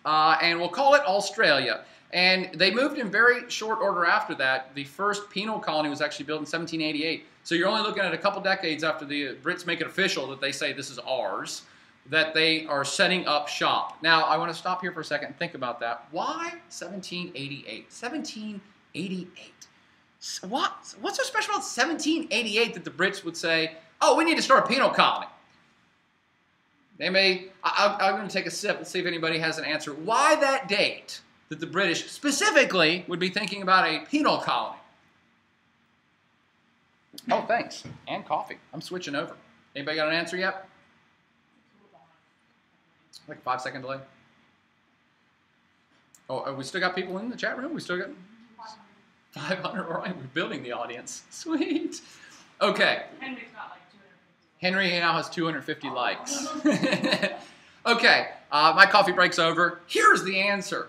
S1: and we'll call it Australia. And they moved in very short order after that. The first penal colony was actually built in 1788. So you're only looking at a couple decades after the Brits make it official that they say this is ours, that they are setting up shop. Now, I want to stop here for a second and think about that. Why 1788? 1788. What's so special about 1788 that the Brits would say, oh, we need to start a penal colony? I'm going to take a sip and see if anybody has an answer. Why that date? that the British specifically would be thinking about a penal colony? Oh, thanks. And coffee. I'm switching over. Anybody got an answer yet? Like a 5-second delay. Oh, we still got people in the chat room? We still got 500. All right, we're building the audience. Sweet. Okay.
S2: Henry's got like 250.
S1: Henry now has 250 likes. Okay, my coffee break's over. Here's the answer.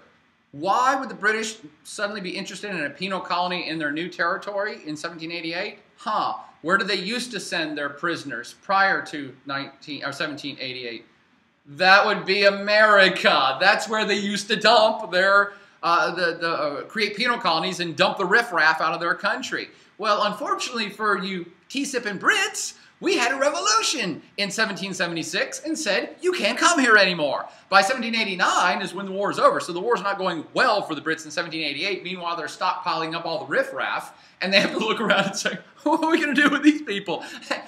S1: Why would the British suddenly be interested in a penal colony in their new territory in 1788? Where did they used to send their prisoners prior to 1788? That would be America. That's where they used to dump their, create penal colonies and dump the riffraff out of their country. Well, unfortunately for you tea-sipping Brits, we had a revolution in 1776 and said, you can't come here anymore. By 1789 is when the war is over, so the war's not going well for the Brits in 1788. Meanwhile, they're stockpiling up all the riffraff, and they have to look around and say, what are we going to do with these people?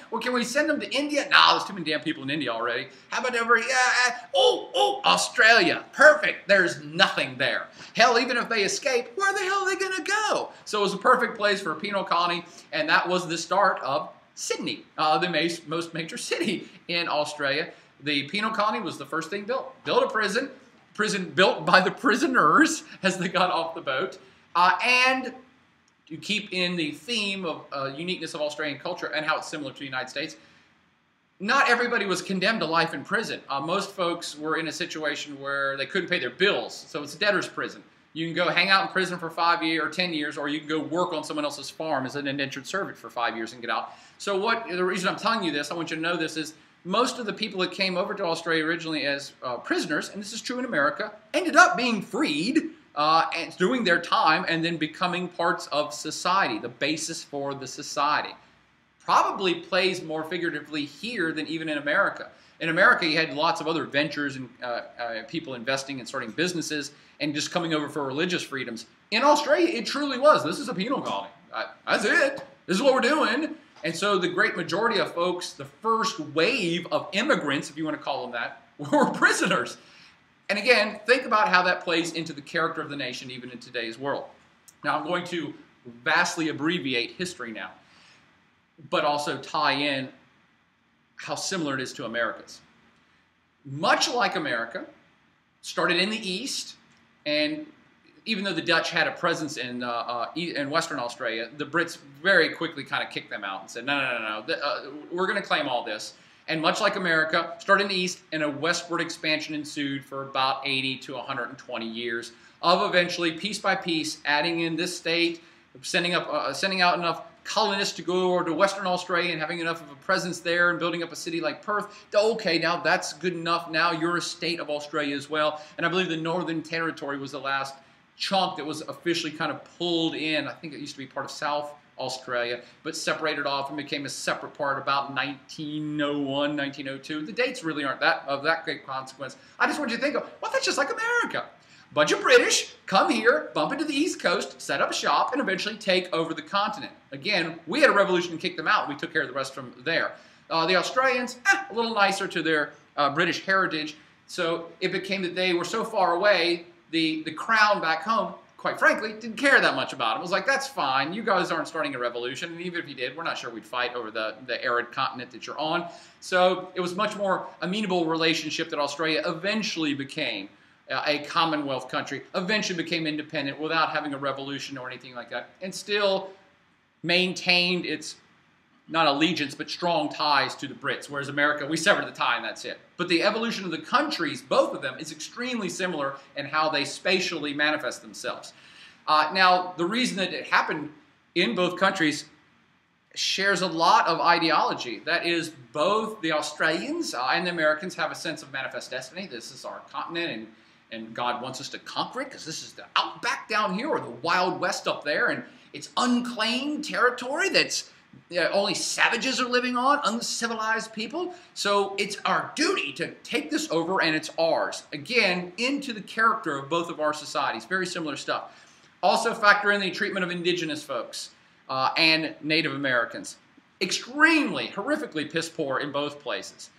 S1: Well, can we send them to India? Nah, there's too many damn people in India already. How about over, Australia. Perfect. There's nothing there. Hell, even if they escape, where the hell are they going to go? So it was a perfect place for a penal colony, and that was the start of Sydney, the most major city in Australia. The penal colony was the first thing built. Built a prison built by the prisoners as they got off the boat, and to keep in the theme of uniqueness of Australian culture and how it's similar to the United States, not everybody was condemned to life in prison. Most folks were in a situation where they couldn't pay their bills, so it's a debtor's prison. You can go hang out in prison for 5 years or 10 years, or you can go work on someone else's farm as an indentured servant for 5 years and get out. So the reason I'm telling you this, I want you to know this, is most of the people that came over to Australia originally as prisoners, and this is true in America, ended up being freed and doing their time and then becoming parts of society, the basis for the society. Probably plays more figuratively here than even in America. In America, you had lots of other ventures and people investing and starting businesses and just coming over for religious freedoms. In Australia, it truly was. This is a penal colony. That's it. This is what we're doing. And so the great majority of folks, the first wave of immigrants, if you want to call them that, were prisoners. And again, think about how that plays into the character of the nation even in today's world. Now, I'm going to vastly abbreviate history now, but also tie in how similar it is to America's. Much like America, started in the East, and even though the Dutch had a presence in Western Australia, the Brits very quickly kind of kicked them out and said, no, we're going to claim all this. And much like America, started in the East, and a westward expansion ensued for about 80 to 120 years of eventually, piece by piece, adding in this state, sending out enough colonists to go over to Western Australia and having enough of a presence there and building up a city like Perth. Okay, now that's good enough. Now you're a state of Australia as well. And I believe the Northern Territory was the last chunk that was officially kind of pulled in. I think it used to be part of South Australia, but separated off and became a separate part about 1901, 1902. The dates really aren't of that great consequence. I just want you to think of, well, that's just like America. Bunch of British come here, bump into the East Coast, set up shop, and eventually take over the continent. Again, we had a revolution and kicked them out. We took care of the rest from there. The Australians, a little nicer to their British heritage. So it became that they were so far away, the crown back home, quite frankly, didn't care that much about them. It was like, that's fine. You guys aren't starting a revolution. And even if you did, we're not sure we'd fight over the arid continent that you're on. So it was much more amenable relationship that Australia eventually became a Commonwealth country, eventually became independent without having a revolution or anything like that, and still maintained its, not allegiance, but strong ties to the Brits, whereas America, we severed the tie and that's it. But the evolution of the countries, both of them, is extremely similar in how they spatially manifest themselves. Now, the reason that it happened in both countries shares a lot of ideology. That is, both the Australians and the Americans have a sense of manifest destiny. This is our continent, and God wants us to conquer it, because this is the outback down here, or the Wild West up there, and it's unclaimed territory that's only savages are living on, uncivilized people. So it's our duty to take this over, and it's ours. Again, into the character of both of our societies. Very similar stuff. Also factor in the treatment of indigenous folks and Native Americans. Extremely, horrifically piss poor in both places.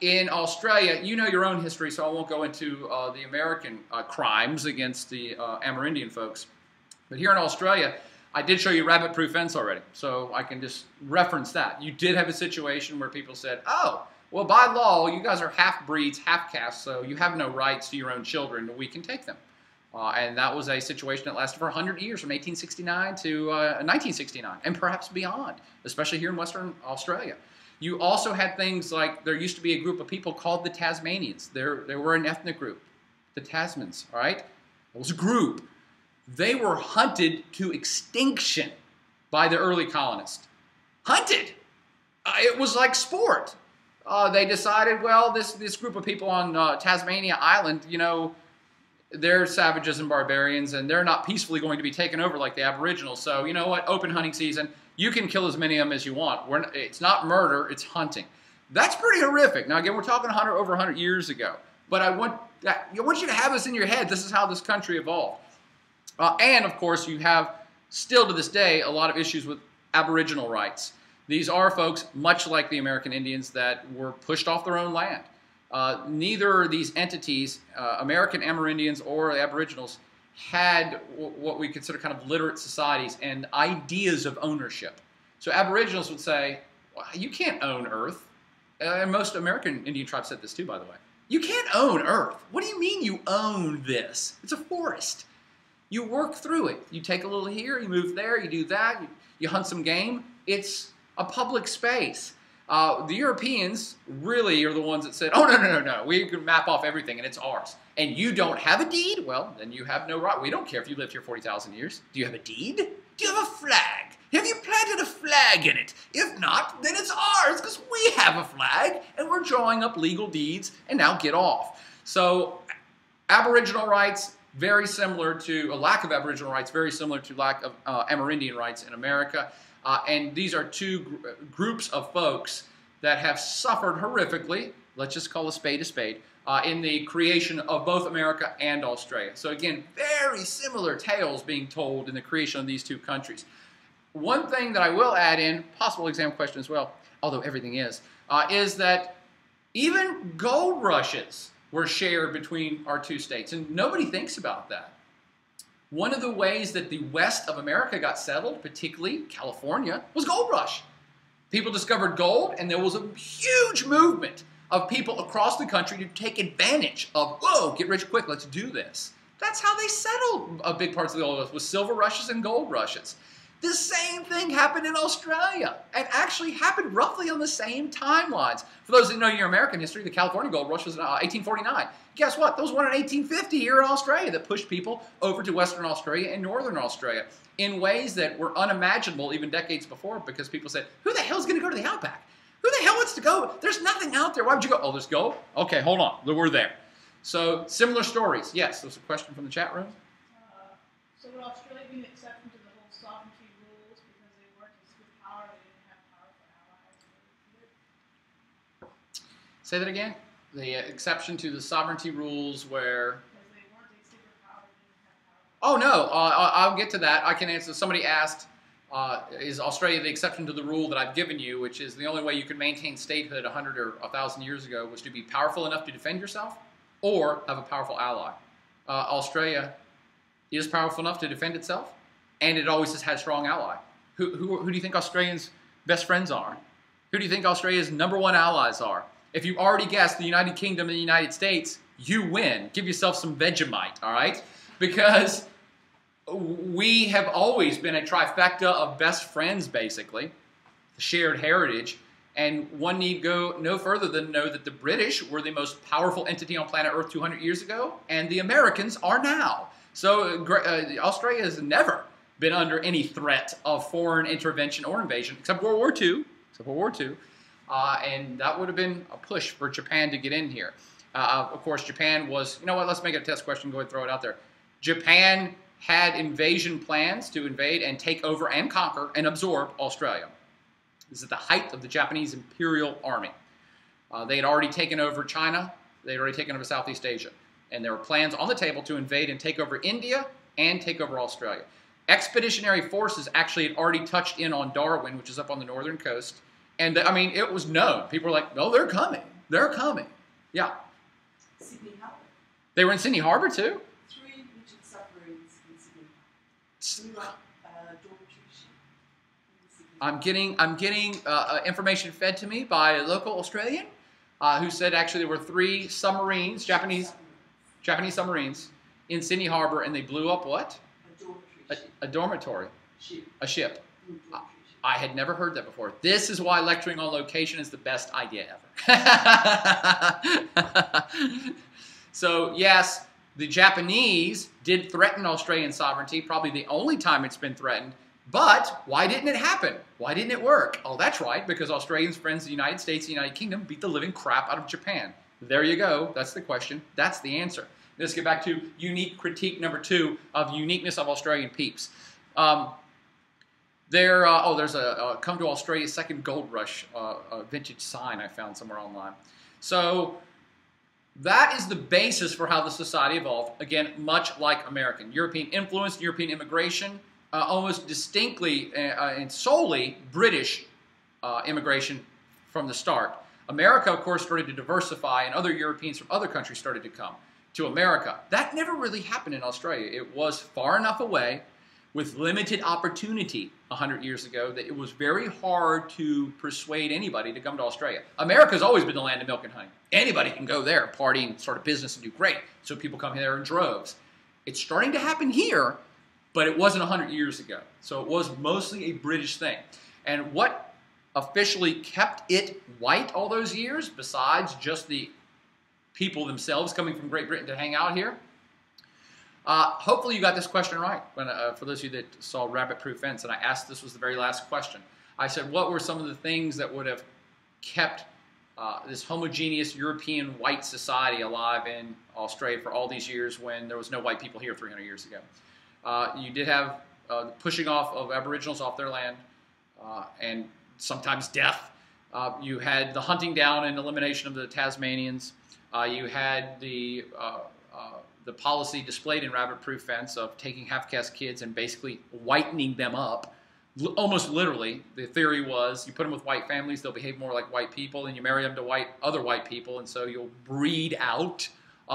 S1: In Australia, you know your own history, so I won't go into the American crimes against the Amerindian folks. But here in Australia, I did show you rabbit-proof fence already, so I can just reference that. You did have a situation where people said, oh, well, by law, you guys are half-breeds, half-castes, so you have no rights to your own children, we can take them. And that was a situation that lasted for 100 years, from 1869 to 1969, and perhaps beyond, especially here in Western Australia. You also had things like, there used to be a group of people called the Tasmanians. They were an ethnic group, the Tasmans, all right? It was a group. They were hunted to extinction by the early colonists. Hunted! It was like sport. They decided, well, this group of people on Tasmania Island, you know, they're savages and barbarians, and they're not peacefully going to be taken over like the Aboriginals. So, you know what? Open hunting season. You can kill as many of them as you want. It's not murder, it's hunting. That's pretty horrific. Now, again, we're talking over 100 years ago. But I want you to have this in your head. This is how this country evolved. And, of course, you have, still to this day, a lot of issues with Aboriginal rights. These are folks, much like the American Indians, that were pushed off their own land. Neither of these entities, American Amerindians or the Aboriginals, had what we consider kind of literate societies and ideas of ownership. So Aboriginals would say, well, you can't own Earth. And most American Indian tribes said this too, by the way. You can't own Earth. What do you mean you own this? It's a forest. You work through it. You take a little here, you move there, you do that, you hunt some game. It's a public space. The Europeans really are the ones that said, oh, no, we can map off everything and it's ours. And you don't have a deed? Well, then you have no right. We don't care if you lived here 40,000 years. Do you have a deed? Do you have a flag? Have you planted a flag in it? If not, then it's ours because we have a flag and we're drawing up legal deeds and now get off. So Aboriginal rights, very similar to a lack of Aboriginal rights, very similar to lack of Amerindian rights in America. And these are two groups of folks that have suffered horrifically, let's just call a spade, in the creation of both America and Australia. So again, very similar tales being told in the creation of these two countries. One thing that I will add in, possible exam question as well, although everything is that even gold rushes were shared between our two states, and nobody thinks about that. One of the ways that the west of America got settled, particularly California, was gold rush. People discovered gold, and there was a huge movement of people across the country to take advantage of, whoa, get rich quick, let's do this. That's how they settled big parts of the Old West, with silver rushes and gold rushes. The same thing happened in Australia, and actually happened roughly on the same timelines. For those that know your American history, the California gold rush was in 1849. Guess what? There was one in 1850 here in Australia that pushed people over to Western Australia and Northern Australia in ways that were unimaginable even decades before, because people said, who the hell is going to go to the Outback? Who the hell wants to go? There's nothing out there. Why would you go? Oh, there's gold? Okay, hold on. We're there. So, similar stories. Yes, there's a question from the chat room.
S2: So would Australia be an exception to the whole sovereignty rules because they weren't a superpower, they didn't have powerful allies?
S1: Say that again? The exception to the sovereignty rules where...
S2: Because they weren't a superpower, they didn't have powerful
S1: Oh, no. I'll get to that. I can answer. Somebody asked, is Australia the exception to the rule that I've given you, which is the only way you could maintain statehood 100 or 1,000 years ago was to be powerful enough to defend yourself or have a powerful ally. Australia is powerful enough to defend itself, and it always has had a strong ally. Who do you think Australians' best friends are? Who do you think Australia's #1 allies are? If you already guessed the United Kingdom and the United States, you win. Give yourself some Vegemite, all right? Because we have always been a trifecta of best friends, basically, shared heritage, and one need go no further than know that the British were the most powerful entity on planet Earth 200 years ago, and the Americans are now. So Australia has never been under any threat of foreign intervention or invasion, except World War II. And that would have been a push for Japan to get in here. Of course, Japan was, you know what, let's make it a test question, go ahead and throw it out there. Japan had invasion plans to invade and take over and conquer and absorb Australia. This is at the height of the Japanese Imperial Army. They had already taken over China. They had already taken over Southeast Asia. And there were plans on the table to invade and take over India and take over Australia. Expeditionary forces actually had already touched in on Darwin, which is up on the northern coast. And, I mean, it was known. People were like, no, they're coming. They're coming. Yeah.
S3: Sydney Harbour.
S1: They were in Sydney Harbour too?
S3: 3 rigid submarines in Sydney. Blew up dormitory ship in Sydney.
S1: I'm getting information fed to me by a local Australian who said actually there were 3 submarines, Japanese submarines, in Sydney Harbour, and they blew up what? A dormitory. A ship. I had never heard that before. This is why lecturing on location is the best idea ever. So yes, the Japanese did threaten Australian sovereignty, probably the only time it's been threatened. But why didn't it happen? Why didn't it work? Oh, that's right, because Australians' friends, the United States, the United Kingdom, beat the living crap out of Japan. There you go. That's the question. That's the answer. Let's get back to unique critique number 2 of uniqueness of Australian peeps. There's a Come to Australia Second Gold Rush vintage sign I found somewhere online. So that is the basis for how the society evolved. Again, much like American. European influence, European immigration, almost distinctly and solely British immigration from the start. America, of course, started to diversify, and other Europeans from other countries started to come to America. That never really happened in Australia. It was far enough away with limited opportunity 100 years ago that it was very hard to persuade anybody to come to Australia. America's always been the land of milk and honey. Anybody can go there, party and start a business and do great. So people come here in droves. It's starting to happen here, but it wasn't 100 years ago. So it was mostly a British thing. And what officially kept it white all those years, besides just the people themselves coming from Great Britain to hang out here? Hopefully you got this question right. When, for those of you that saw Rabbit Proof Fence, and I asked, this was the very last question. I said, what were some of the things that would have kept this homogeneous European white society alive in Australia for all these years when there was no white people here 300 years ago? You did have pushing off of Aboriginals off their land and sometimes death. You had the hunting down and elimination of the Tasmanians. You had the policy displayed in Rabbit Proof Fence of taking half-caste kids and basically whitening them up. Almost literally, the theory was you put them with white families, they'll behave more like white people, and you marry them to other white people, and so you'll breed out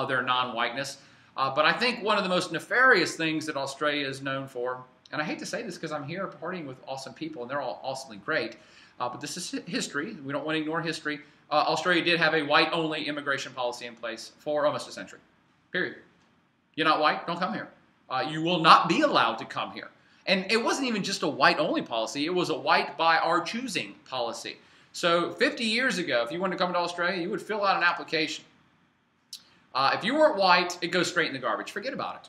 S1: their non-whiteness. But I think one of the most nefarious things that Australia is known for, and I hate to say this because I'm here partying with awesome people, and they're all awesomely great, but this is history. We don't want to ignore history. Australia did have a white-only immigration policy in place for almost a century. Period. You're not white? Don't come here. You will not be allowed to come here. And it wasn't even just a white-only policy. It was a white-by-our-choosing policy. So 50 years ago, if you wanted to come to Australia, you would fill out an application. If you weren't white, it goes straight in the garbage. Forget about it.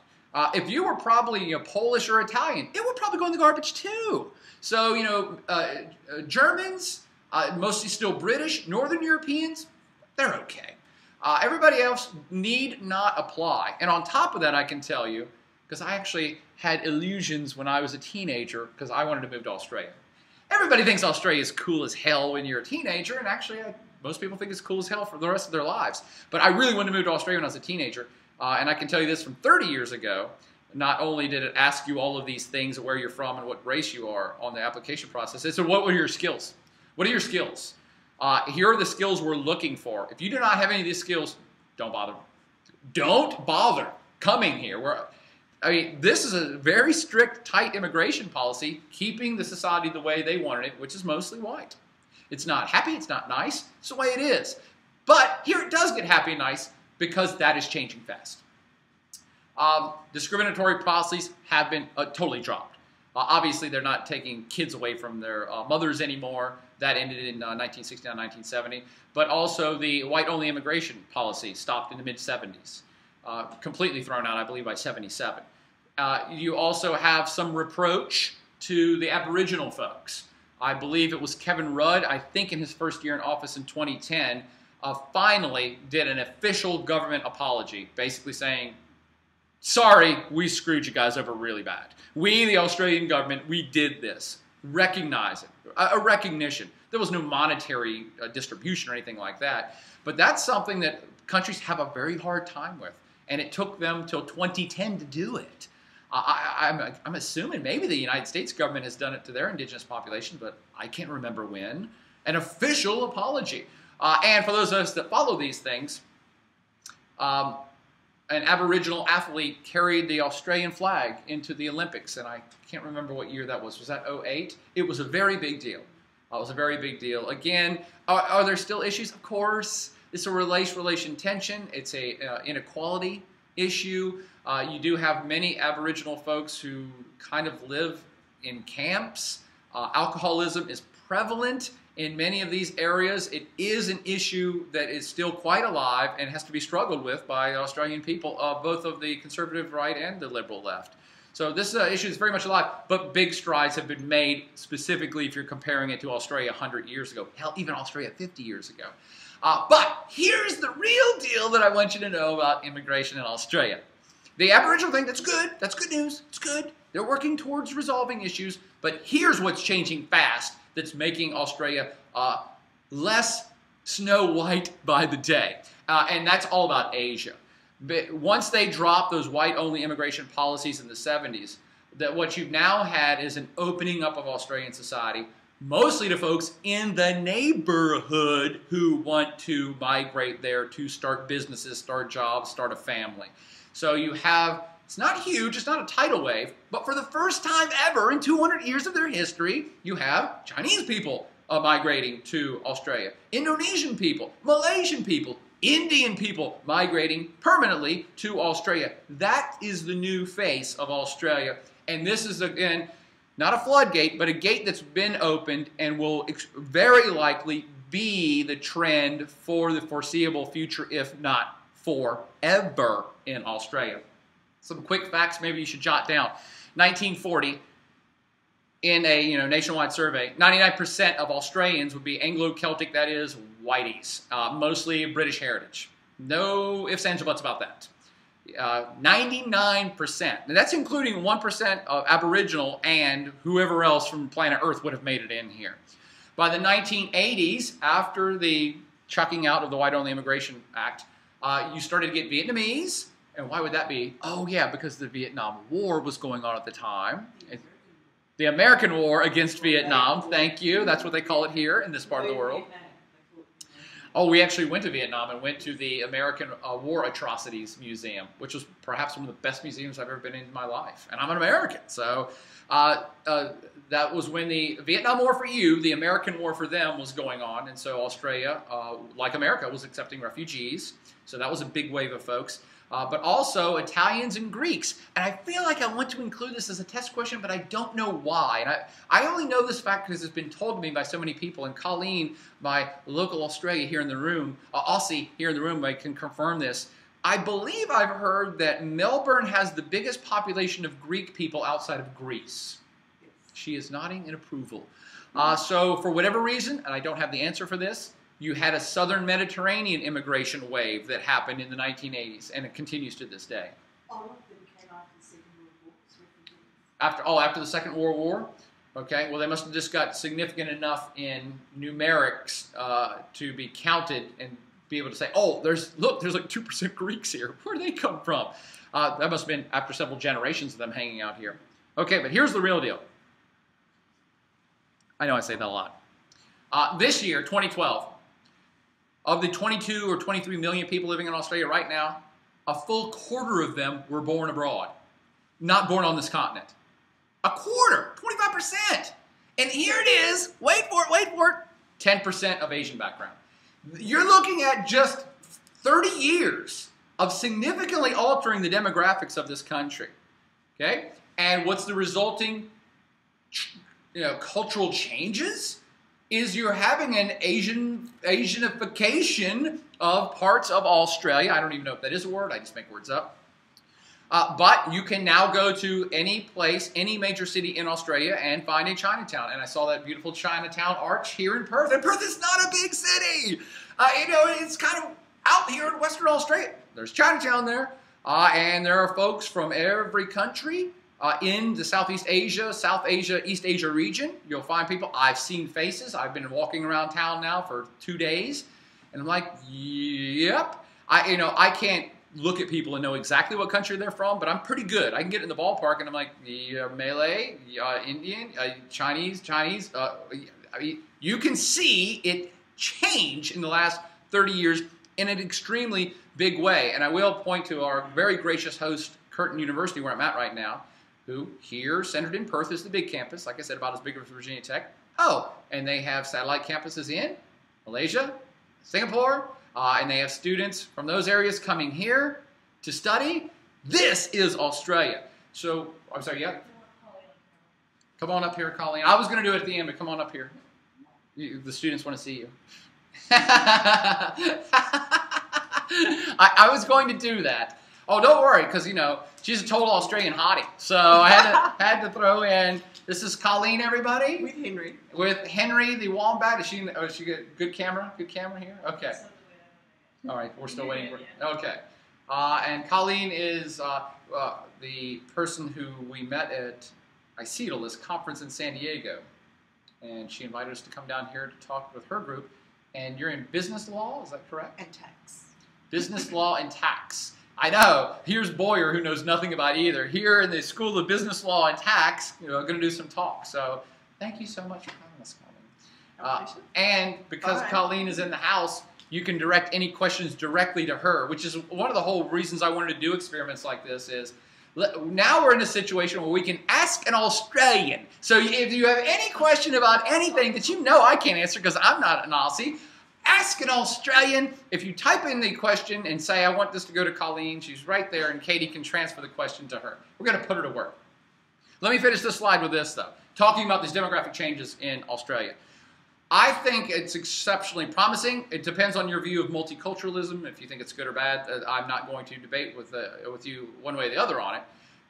S1: If you were probably Polish or Italian, it would probably go in the garbage too. So, Germans, mostly still British, Northern Europeans, they're okay. Everybody else need not apply. And on top of that, I can tell you, because I actually had illusions when I was a teenager because I wanted to move to Australia. Everybody thinks Australia is cool as hell when you're a teenager, and actually most people think it's cool as hell for the rest of their lives. But I really wanted to move to Australia when I was a teenager, and I can tell you this from 30 years ago. Not only did it ask you all of these things, where you're from and what race you are on the application process, it said, what were your skills? What are your skills? Here are the skills we're looking for. If you do not have any of these skills, don't bother. Don't bother coming here. This is a very strict, tight immigration policy, keeping the society the way they wanted it, which is mostly white. It's not happy, it's not nice, it's the way it is. But here it does get happy and nice because that is changing fast. Discriminatory policies have been totally dropped. Obviously, they're not taking kids away from their mothers anymore. That ended in 1969, 1970. But also the white-only immigration policy stopped in the mid-70s. Completely thrown out, I believe, by 77. You also have some reproach to the Aboriginal folks. I believe it was Kevin Rudd, I think in his first year in office in 2010, finally did an official government apology, basically saying, sorry, we screwed you guys over really bad. We, the Australian government, we did this. Recognize it. A recognition. There was no monetary distribution or anything like that. But that's something that countries have a very hard time with. And it took them till 2010 to do it. I'm assuming maybe the United States government has done it to their indigenous population, but I can't remember when. An official apology. And for those of us that follow these things, an Aboriginal athlete carried the Australian flag into the Olympics, and I can't remember what year that was. Was that 2008? It was a very big deal. It was a very big deal. Again, are there still issues? Of course. It's a race-relation tension. It's a inequality issue. You do have many Aboriginal folks who kind of live in camps. Alcoholism is prevalent in many of these areas. It is an issue that is still quite alive and has to be struggled with by Australian people, both of the conservative right and the liberal left. So this issue is very much alive, but big strides have been made, specifically if you're comparing it to Australia 100 years ago, hell, even Australia 50 years ago. But here's the real deal that I want you to know about immigration in Australia. The Aboriginal thing, that's good. That's good news. It's good. They're working towards resolving issues. But here's what's changing fast that's making Australia less Snow White by the day. And that's all about Asia. But once they dropped those white-only immigration policies in the 70s, that what you've now had is an opening up of Australian society, mostly to folks in the neighborhood who want to migrate there to start businesses, start jobs, start a family. So you have, it's not huge, it's not a tidal wave, but for the first time ever in 200 years of their history, you have Chinese people migrating to Australia, Indonesian people, Malaysian people, Indian people migrating permanently to Australia. That is the new face of Australia. And this is, again, not a floodgate, but a gate that's been opened and will very likely be the trend for the foreseeable future, if not forever, in Australia. Some quick facts maybe you should jot down. 1940, in a nationwide survey, 99% of Australians would be Anglo-Celtic, that is, whiteys, mostly British heritage. No ifs, ands, or buts about that. 99%. And that's including 1% of Aboriginal and whoever else from planet Earth would have made it in here. By the 1980s, after the chucking out of the White-Only Immigration Act, you started to get Vietnamese. And why would that be? Oh, yeah, because the Vietnam War was going on at the time. The American War against Vietnam, thank you. That's what they call it here in this part of the world. Oh, we actually went to Vietnam and went to the American War Atrocities Museum, which was perhaps one of the best museums I've ever been in my life. And I'm an American, so that was when the Vietnam War for you, the American War for them was going on. And so Australia, like America, was accepting refugees. So that was a big wave of folks. But also Italians and Greeks. And I feel like I want to include this as a test question, but I don't know why. And I only know this fact because it's been told to me by so many people. And Colleen, my local Australia here in the room, Aussie here in the room, I can confirm this. I believe I've heard that Melbourne has the biggest population of Greek people outside of Greece. She is nodding in approval. So for whatever reason, and I don't have the answer for this, you had a southern Mediterranean immigration wave that happened in the 1980s, and it continues to this day.
S3: All of them came after the Second World War.
S1: After the Second World War? Okay, well, they must have just got significant enough in numerics to be counted and be able to say, oh, there's like 2% Greeks here. Where do they come from? That must have been after several generations of them hanging out here. Okay, but here's the real deal. I know I say that a lot. This year, 2012, of the 22 or 23 million people living in Australia right now, a full quarter of them were born abroad, not born on this continent. A quarter, 25%. And here it is, wait for it, 10% of Asian background. You're looking at just 30 years of significantly altering the demographics of this country. Okay? And what's the resulting cultural changes? Is you're having an Asianification of parts of Australia. I don't even know if that is a word. I just make words up. But you can now go to any place, any major city in Australia and find a Chinatown. And I saw that beautiful Chinatown arch here in Perth. And Perth is not a big city. It's kind of out here in Western Australia. There's Chinatown there. And there are folks from every country. In the Southeast Asia, South Asia, East Asia region, you'll find people. I've seen faces. I've been walking around town now for 2 days, and I'm like, yep. I can't look at people and know exactly what country they're from, but I'm pretty good. I can get in the ballpark, and I'm like, Malay, Indian, Chinese. You can see it change in the last 30 years in an extremely big way. And I will point to our very gracious host, Curtin University, where I'm at right now, who here, centered in Perth, is the big campus, like I said, about as big as Virginia Tech. Oh, and they have satellite campuses in Malaysia, Singapore, and they have students from those areas coming here to study. This is Australia. So, I'm sorry, yeah? Come on up here, Colleen. I was going to do it at the end, but come on up here. The students want to see you. I was going to do that. Oh, don't worry, because, you know, she's a total Australian hottie. So I had to throw in, this is Colleen, everybody.
S3: With Henry.
S1: With Henry, the wombat. Is she got good camera? Good camera here? Okay. All right, we're still waiting for, okay. And Colleen is the person who we met at ICETL, this conference in San Diego. And she invited us to come down here to talk with her group. And you're in business law, is that correct?
S3: And tax.
S1: Business law and tax. I know. Here's Boyer, who knows nothing about either. Here in the School of Business Law and Tax, you know, going to do some talk. So thank you so much for having us, Colleen. And because Colleen is in the house, you can direct any questions directly to her, which is one of the whole reasons I wanted to do experiments like this is, now we're in a situation where we can ask an Australian. So if you have any question about anything that you know I can't answer because I'm not an Aussie, ask an Australian. If you type in the question and say, I want this to go to Colleen, she's right there, and Katie can transfer the question to her. We're going to put her to work. Let me finish this slide with this, though, talking about these demographic changes in Australia. I think it's exceptionally promising. It depends on your view of multiculturalism. If you think it's good or bad, I'm not going to debate with you one way or the other on it.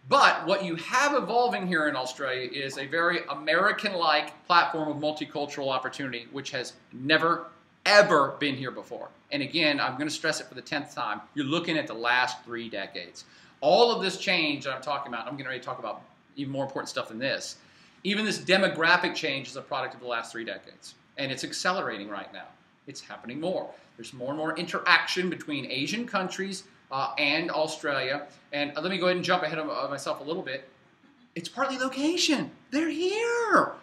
S1: But what you have evolving here in Australia is a very American-like platform of multicultural opportunity, which has never, ever been here before. And again, I'm going to stress it for the 10th time. You're looking at the last 3 decades. All of this change that I'm talking about, I'm getting ready to talk about even more important stuff than this. Even this demographic change is a product of the last 3 decades. And it's accelerating right now. It's happening more. There's more and more interaction between Asian countries and Australia. And let me go ahead and jump ahead of myself a little bit. It's partly location. They're here.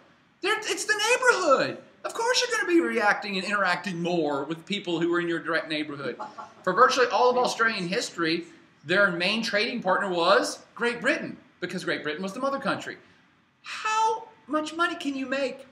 S1: It's the neighborhood. Of course you're going to be reacting and interacting more with people who are in your direct neighborhood. For virtually all of Australian history, their main trading partner was Great Britain, because Great Britain was the mother country. How much money can you make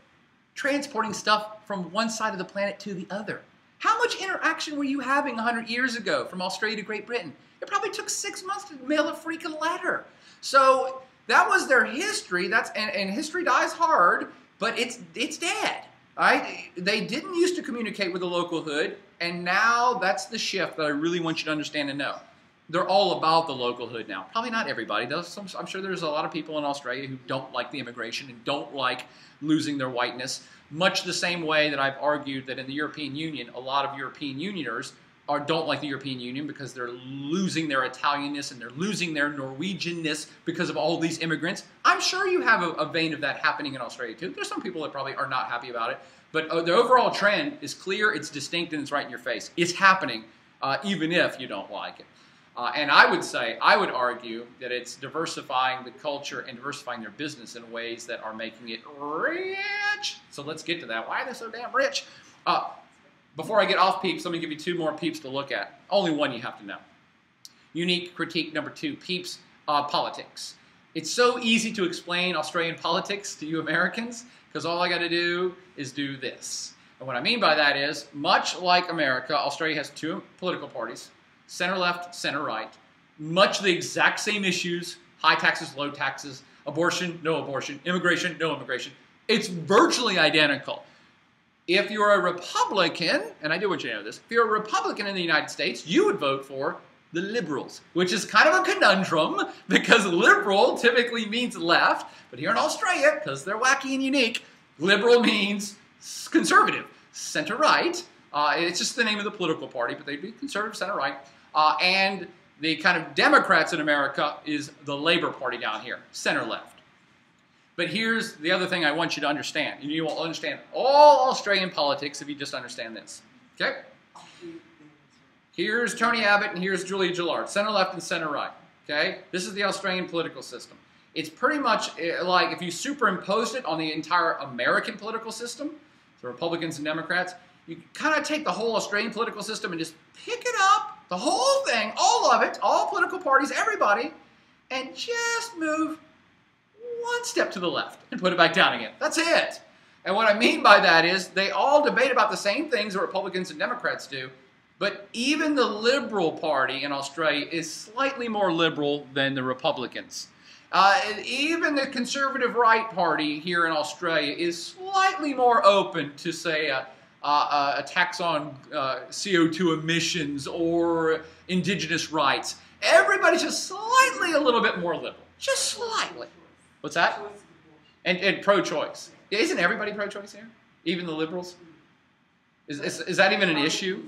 S1: transporting stuff from one side of the planet to the other? How much interaction were you having 100 years ago from Australia to Great Britain? It probably took 6 months to mail a freaking letter. So that was their history. And history dies hard, but it's dead. Right? They didn't used to communicate with the local hood, and now that's the shift that I really want you to understand and know. They're all about the local hood now. Probably not everybody. I'm sure there's a lot of people in Australia who don't like the immigration and don't like losing their whiteness, much the same way that I've argued that in the European Union, a lot of European Unioners don't like the European Union because they're losing their Italianness and they're losing their Norwegianness because of all these immigrants. I'm sure you have a vein of that happening in Australia too. There's some people that probably are not happy about it, but the overall trend is clear, it's distinct, and it's right in your face. It's happening, even if you don't like it. And I would argue that it's diversifying the culture and diversifying their business in ways that are making it rich. So let's get to that. Why are they so damn rich? Before I get off peeps, let me give you 2 more peeps to look at. Only one you have to know. Unique critique number 2, peeps, politics. It's so easy to explain Australian politics to you Americans because all I got to do is do this. And what I mean by that is, much like America, Australia has 2 political parties. Center left, center right. Much the exact same issues, high taxes, low taxes, abortion, no abortion, immigration, no immigration. It's virtually identical. If you're a Republican, and I do want you to know this, if you're a Republican in the United States, you would vote for the Liberals, which is kind of a conundrum because liberal typically means left, but here in Australia, because they're wacky and unique, liberal means conservative, center-right. It's just the name of the political party, but they'd be conservative, center-right. And the kind of Democrats in America is the Labor Party down here, center-left. But here's the other thing I want you to understand. And you will understand all Australian politics if you just understand this. Okay? Here's Tony Abbott and here's Julia Gillard, center-left and center-right. Okay? This is the Australian political system. It's pretty much like if you superimposed it on the entire American political system, so Republicans and Democrats, You kind of take the whole Australian political system and just pick it up, the whole thing, all of it, all political parties, everybody, and just move one step to the left and put it back down again. That's it. And what I mean by that is they all debate about the same things that Republicans and Democrats do, but even the Liberal Party in Australia is slightly more liberal than the Republicans. Even the Conservative Right Party here in Australia is slightly more open to, say, a tax on CO2 emissions or Indigenous rights. Everybody's just slightly a little bit more liberal. Just slightly. What's that? And pro-choice. Yeah, isn't everybody pro-choice here? Even the liberals? Is that even an issue?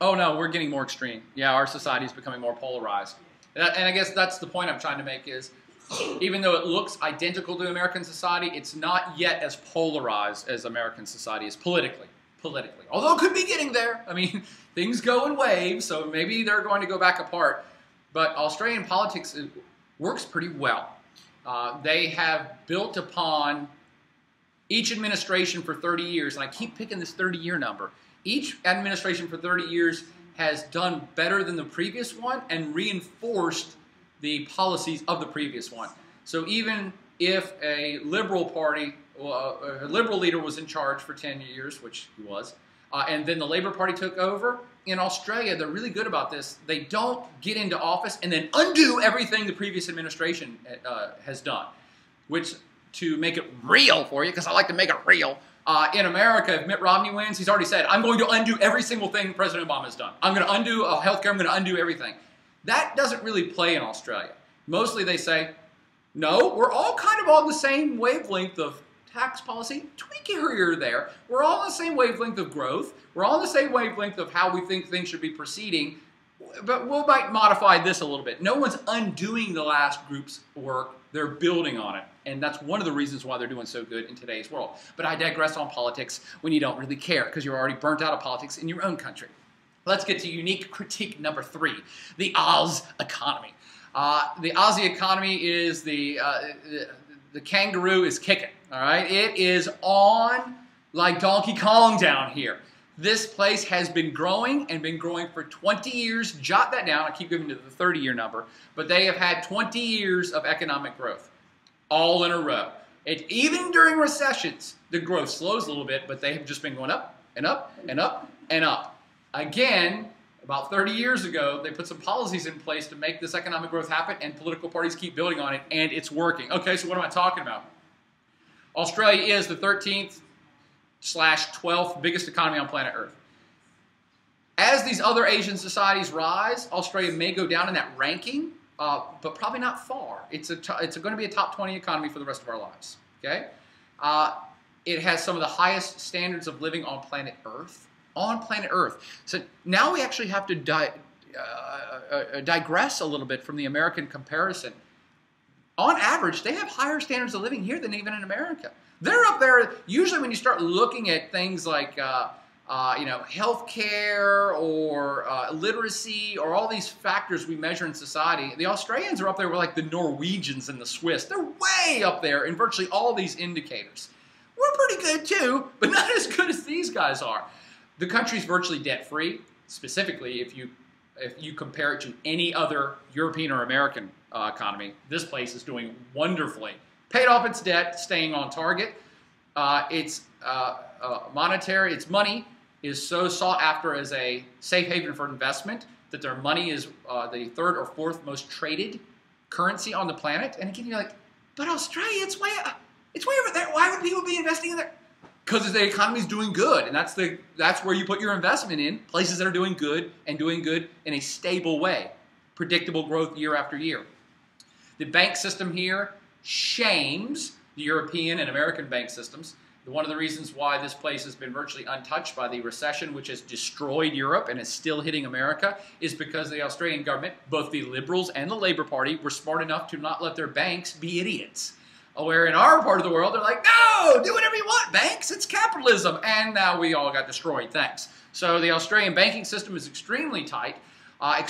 S1: Oh no, we're getting more extreme. Yeah, our society is becoming more polarized. And I guess that's the point I'm trying to make is, even though it looks identical to American society, it's not yet as polarized as American society is politically. Although it could be getting there. I mean, things go in waves, so maybe they're going to go back apart. But Australian politics works pretty well. They have built upon each administration for 30 years, and I keep picking this 30-year number. Each administration for 30 years has done better than the previous one and reinforced the policies of the previous one. So even if a Liberal Party, a Liberal leader was in charge for 10 years, which he was, and then the Labour Party took over, in Australia, they're really good about this. They don't get into office and then undo everything the previous administration has done, which, to make it real for you, because I like to make it real, in America, if Mitt Romney wins, he's already said, I'm going to undo every single thing President Obama has done. I'm going to undo healthcare, I'm going to undo everything. That doesn't really play in Australia. Mostly they say, no, we're all kind of on the same wavelength of tax policy, tweak here or there. We're all on the same wavelength of growth. We're all on the same wavelength of how we think things should be proceeding, but we might modify this a little bit. No one's undoing the last group's work. They're building on it. And that's one of the reasons why they're doing so good in today's world. But I digress on politics when you don't really care because you're already burnt out of politics in your own country. Let's get to unique critique number 3, the Oz economy. The Aussie economy is the kangaroo is kicking, all right? It is on like Donkey Kong down here. This place has been growing and been growing for 20 years. Jot that down. I keep giving you the 30-year number. But they have had 20 years of economic growth, all in a row. Even during recessions, the growth slows a little bit, but they have just been going up and up and up and up. Again, about 30 years ago, they put some policies in place to make this economic growth happen, and political parties keep building on it, and it's working. Okay, so what am I talking about? Australia is the 13th/12th biggest economy on planet Earth. As these other Asian societies rise, Australia may go down in that ranking, but probably not far. It's going to be a top 20 economy for the rest of our lives. Okay, it has some of the highest standards of living on planet Earth. On planet Earth. So now we actually have to digress a little bit from the American comparison. On average, they have higher standards of living here than even in America. They're up there. Usually when you start looking at things like healthcare or literacy or all these factors we measure in society, the Australians are up there with like the Norwegians and the Swiss. They're way up there in virtually all these indicators. We're pretty good too, but not as good as these guys are. The country's virtually debt-free, specifically if you compare it to any other European or American economy. This place is doing wonderfully. Paid off its debt, staying on target. Its money is so sought after as a safe haven for investment that their money is the 3rd or 4th most traded currency on the planet. And again, you're like, but Australia, it's way over there. Why would people be investing in there? Because the economy's doing good, and that's where you put your investment in, places that are doing good and doing good in a stable way. Predictable growth year after year. The bank system here shames the European and American bank systems. One of the reasons why this place has been virtually untouched by the recession, which has destroyed Europe and is still hitting America, is because the Australian government, both the Liberals and the Labour Party, were smart enough to not let their banks be idiots. Where in our part of the world, they're like, no, do whatever you want, banks, it's capitalism. And now we all got destroyed, thanks. So the Australian banking system is extremely tight. I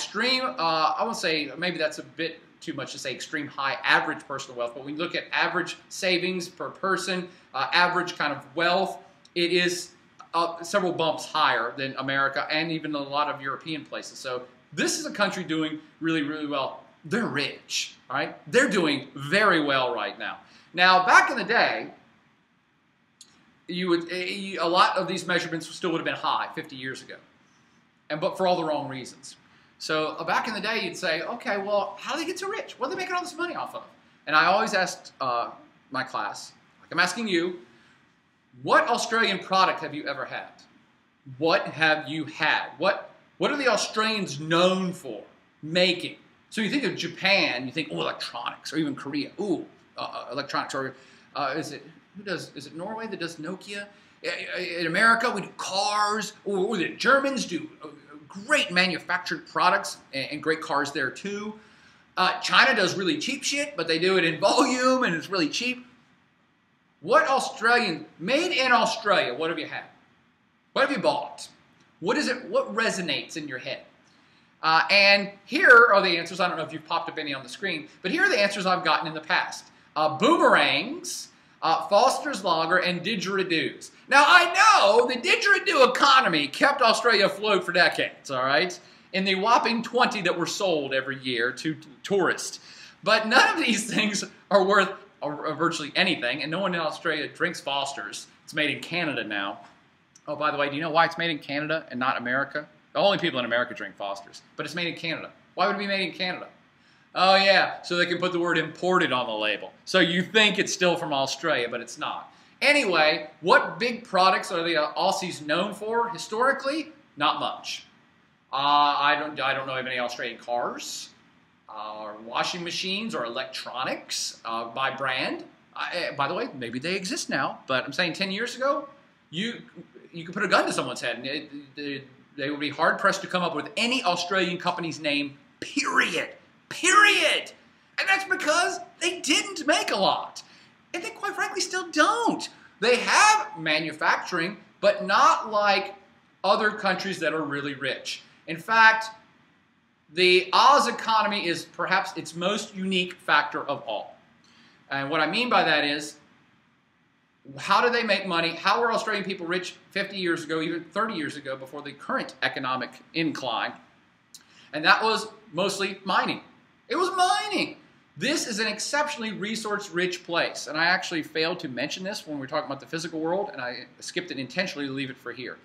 S1: won't say, maybe that's a bit too much to say extreme high average personal wealth, but when you look at average savings per person, average kind of wealth, it is several bumps higher than America and even a lot of European places. So this is a country doing really, really well. They're rich, right? They're doing very well right now. Now, back in the day, a lot of these measurements still would have been high 50 years ago, but for all the wrong reasons. So back in the day, you'd say, okay, well, how do they get so rich? What are they making all this money off of? And I always asked my class, like I'm asking you, what Australian product have you ever had? What have you had? What are the Australians known for making? So you think of Japan, you think, oh, electronics, or even Korea, ooh, electronics, or is it Norway that does Nokia? In America, we do cars, or the Germans do great manufactured products and great cars there too. China does really cheap shit, but they do it in volume and it's really cheap. What Australian, made in Australia, what have you had? What have you bought? What is it? What resonates in your head? And here are the answers. I don't know if you've popped up any on the screen, but here are the answers I've gotten in the past. Boomerangs, Foster's Lager, and didgeridoos. Now, I know the didgeridoo economy kept Australia afloat for decades, all right? In the whopping 20 that were sold every year to tourists. But none of these things are worth virtually anything, and no one in Australia drinks Foster's. It's made in Canada now. Oh, by the way, do you know why it's made in Canada and not America? The only people in America drink Foster's, but it's made in Canada. Why would it be made in Canada? Oh yeah, so they can put the word imported on the label. So you think it's still from Australia, but it's not. Anyway, what big products are the Aussies known for historically? Not much. I don't know of any Australian cars, or washing machines, or electronics by brand. By the way, maybe they exist now, but I'm saying 10 years ago, you could put a gun to someone's head and they would be hard-pressed to come up with any Australian company's name, period. Period. And that's because they didn't make a lot. And they quite frankly still don't. They have manufacturing, but not like other countries that are really rich. In fact, the Oz economy is perhaps its most unique factor of all. And what I mean by that is, how do they make money? How were Australian people rich 50 years ago, even 30 years ago, before the current economic incline? And that was mostly mining. It was mining. This is an exceptionally resource-rich place. And I actually failed to mention this when we were talking about the physical world, and I skipped it intentionally to leave it for here.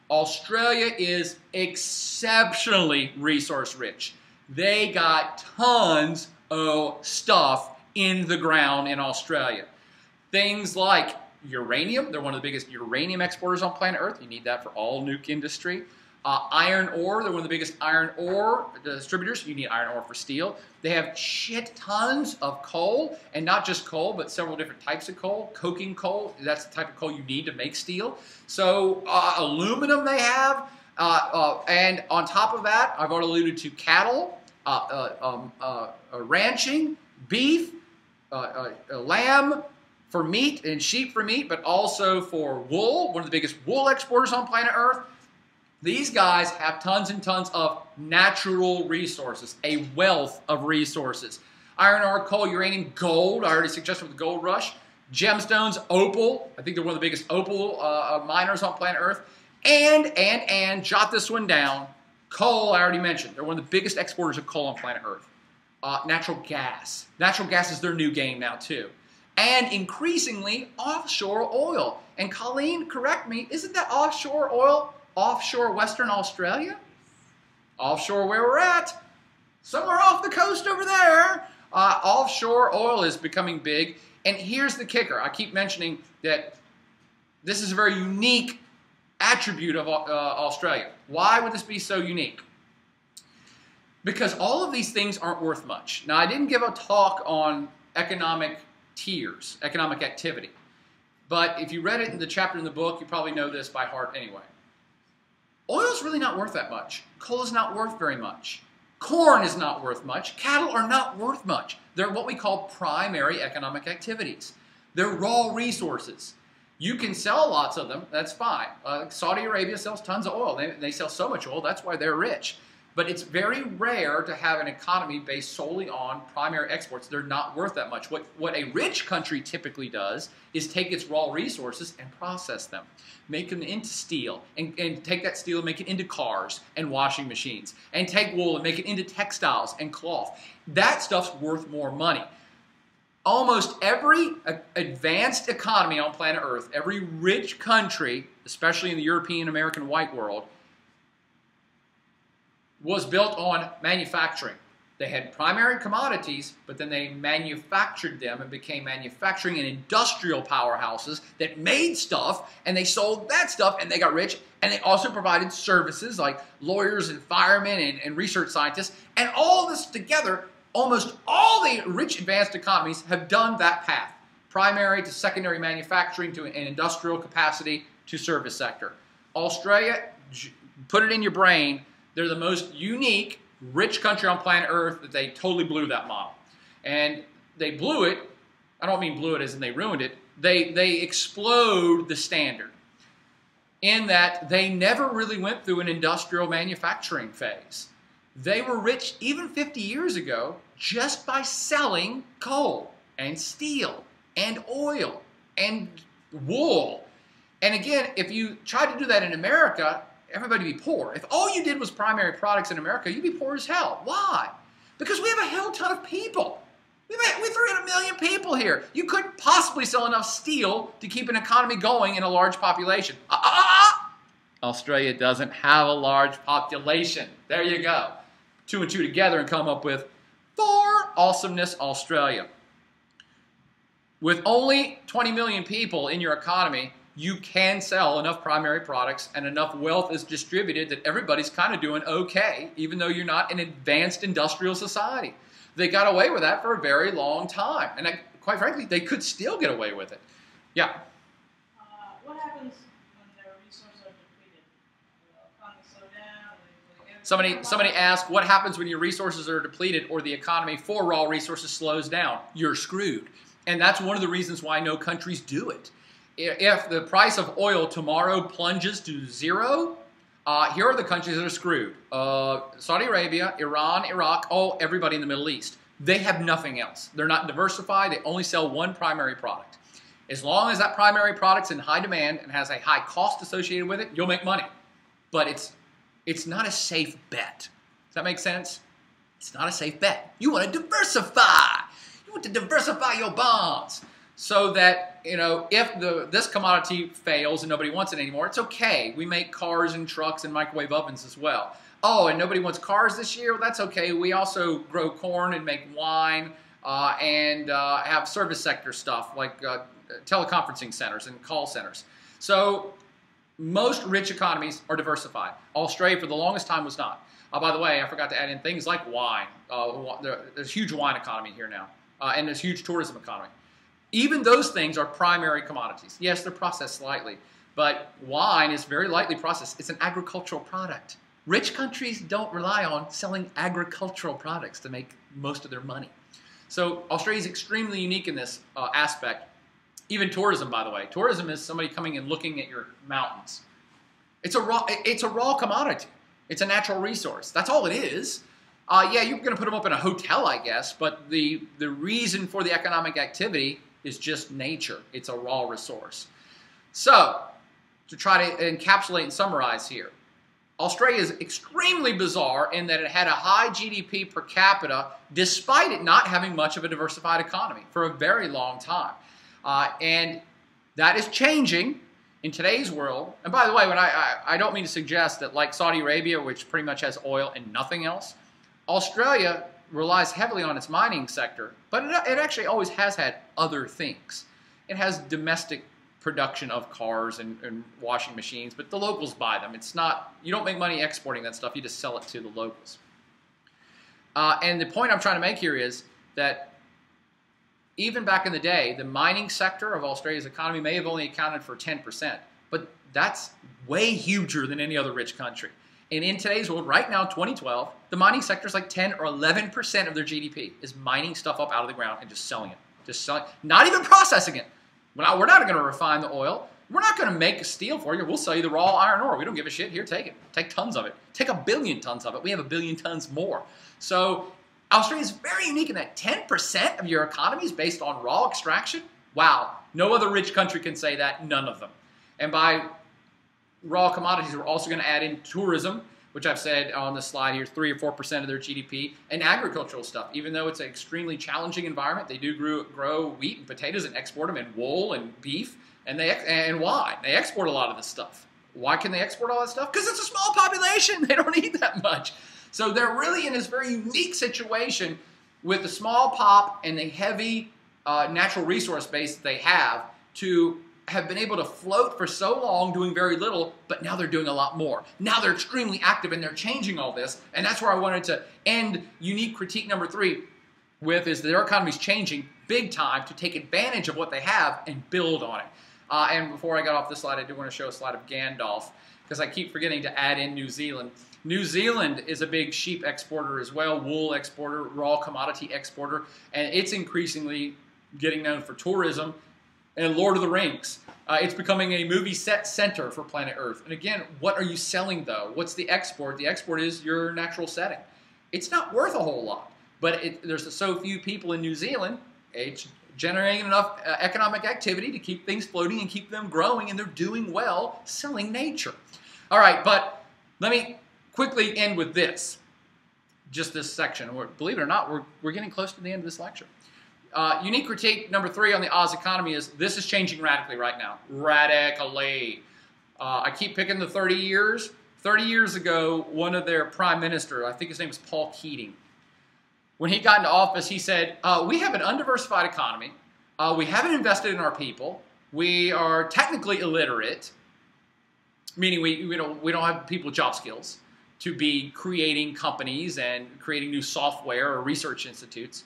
S1: Australia is exceptionally resource-rich. They got tons of stuff in the ground in Australia. Things like uranium. They're one of the biggest uranium exporters on planet Earth. You need that for all nuke industry. Iron ore. They're one of the biggest iron ore distributors. You need iron ore for steel. They have shit tons of coal, and not just coal, but several different types of coal. Coking coal, that's the type of coal you need to make steel. So aluminum they have, and on top of that, I've already alluded to cattle, ranching, beef, lamb for meat, and sheep for meat, but also for wool, one of the biggest wool exporters on planet Earth. These guys have tons and tons of natural resources, a wealth of resources. Iron ore, coal, uranium, gold, I already suggested with the gold rush. Gemstones, opal, I think they're one of the biggest opal miners on planet Earth. And, jot this one down, coal, I already mentioned. They're one of the biggest exporters of coal on planet Earth. Natural gas. Natural gas is their new game now too. And increasingly, offshore oil. And Colleen, correct me, isn't that offshore oil offshore Western Australia? Offshore where we're at, somewhere off the coast over there. Offshore oil is becoming big. And here's the kicker. I keep mentioning that this is a very unique attribute of Australia. Why would this be so unique? Because all of these things aren't worth much. Now, I didn't give a talk on economic tiers, economic activity. But if you read it in the chapter in the book, you probably know this by heart anyway. Oil is really not worth that much. Coal is not worth very much. Corn is not worth much. Cattle are not worth much. They're what we call primary economic activities. They're raw resources. You can sell lots of them, that's fine. Saudi Arabia sells tons of oil. They sell so much oil, that's why they're rich. But it's very rare to have an economy based solely on primary exports. They're not worth that much. What a rich country typically does is take its raw resources and process them, make them into steel, and take that steel and make it into cars and washing machines, and take wool and make it into textiles and cloth. That stuff's worth more money. Almost every advanced economy on planet Earth, every rich country, especially in the European, American, white world, was built on manufacturing. They had primary commodities, but then they manufactured them and became manufacturing and industrial powerhouses that made stuff, and they sold that stuff, and they got rich, and they also provided services like lawyers and firemen and research scientists, and all this together, almost all the rich advanced economies have done that path. Primary to secondary manufacturing to an industrial capacity to service sector. Australia, put it in your brain, they're the most unique, rich country on planet Earth that they totally blew that model. And they blew it, I don't mean blew it as in they ruined it, they explode the standard in that they never really went through an industrial manufacturing phase. They were rich even 50 years ago just by selling coal and steel and oil and wool. And again, if you tried to do that in America, everybody would be poor. If all you did was primary products in America, you'd be poor as hell. Why? Because we have a hell ton of people. We have 300 million people here. You couldn't possibly sell enough steel to keep an economy going in a large population. Australia doesn't have a large population. There you go. 2 and 2 together and come up with 4 Awesomeness Australia. With only 20 million people in your economy, you can sell enough primary products and enough wealth is distributed that everybody's kind of doing okay, even though you're not an advanced industrial society. They got away with that for a very long time. And quite frankly, they could still get away with it. Yeah?
S2: What happens when their resources are depleted? Will the economy slow down?
S1: Somebody asked, what happens when your resources are depleted or the economy for raw resources slows down? You're screwed. And that's one of the reasons why no countries do it. If the price of oil tomorrow plunges to 0, here are the countries that are screwed. Saudi Arabia, Iran, Iraq, everybody in the Middle East. They have nothing else. They're not diversified. They only sell one primary product. As long as that primary product's in high demand and has a high cost associated with it, you'll make money. But it's not a safe bet. Does that make sense? It's not a safe bet. You want to diversify. You want to diversify your bonds. So that, if this commodity fails and nobody wants it anymore, it's okay. We make cars and trucks and microwave ovens as well. Oh, and nobody wants cars this year? Well, that's okay. We also grow corn and make wine and have service sector stuff like teleconferencing centers and call centers. So most rich economies are diversified. Australia, for the longest time, was not. By the way, I forgot to add in things like wine. There's a huge wine economy here now, and there's a huge tourism economy. Even those things are primary commodities. Yes, they're processed slightly, but wine is very lightly processed. It's an agricultural product. Rich countries don't rely on selling agricultural products to make most of their money. So Australia is extremely unique in this aspect. Even tourism, by the way. Tourism is somebody coming and looking at your mountains. It's a raw commodity. It's a natural resource. That's all it is. Yeah, you're going to put them up in a hotel, I guess, but the reason for the economic activity is just nature. It's a raw resource. So, to try to encapsulate and summarize here, Australia is extremely bizarre in that it had a high GDP per capita despite it not having much of a diversified economy for a very long time. And that is changing in today's world. And by the way, I don't mean to suggest that like Saudi Arabia, which pretty much has oil and nothing else, Australia relies heavily on its mining sector, but it actually always has had other things. It has domestic production of cars and washing machines, but the locals buy them. It's not, you don't make money exporting that stuff, you just sell it to the locals. And the point I'm trying to make here is that even back in the day, the mining sector of Australia's economy may have only accounted for 10%, but that's way huger than any other rich country. And in today's world, right now, 2012, the mining sector is like 10 or 11% of their GDP is mining stuff up out of the ground and just selling it. Just selling, not even processing it. We're not going to refine the oil. We're not going to make steel for you. We'll sell you the raw iron ore. We don't give a shit. Here, take it. Take tons of it. Take 1 billion tons of it. We have 1 billion tons more. So Australia is very unique in that 10% of your economy is based on raw extraction. Wow. No other rich country can say that. None of them. And by raw commodities, we're also going to add in tourism, which I've said on the slide here, 3 or 4% of their GDP, and agricultural stuff. Even though it's an extremely challenging environment, they do grow wheat and potatoes and export them, and wool and beef. And why? They export a lot of this stuff. Why can they export all that stuff? Because it's a small population. They don't need that much. So they're really in this very unique situation with the small pop and the heavy natural resource base that they have to have been able to float for so long doing very little, but now they're doing a lot more. Now they're extremely active and they're changing all this, and that's where I wanted to end unique critique number 3 with, is that their economy's changing big time to take advantage of what they have and build on it. And before I got off this slide, I do want to show a slide of Gandalf, because I keep forgetting to add in New Zealand. New Zealand is a big sheep exporter as well, wool exporter, raw commodity exporter, and it's increasingly getting known for tourism and Lord of the Rings. It's becoming a movie set center for planet Earth. And again, what are you selling though? What's the export? The export is your natural setting. It's not worth a whole lot, but there's so few people in New Zealand, it's generating enough economic activity to keep things floating and keep them growing, and they're doing well selling nature. All right, but let me quickly end with this, just this section. Believe it or not, we're getting close to the end of this lecture. Unique critique number 3 on the Oz economy is this is changing radically right now. Radically. I keep picking the 30 years. 30 years ago, one of their prime minister, I think his name was Paul Keating, when he got into office, he said, we have an undiversified economy. We haven't invested in our people. We are technically illiterate, meaning we don't have people with job skills to be creating companies and creating new software or research institutes.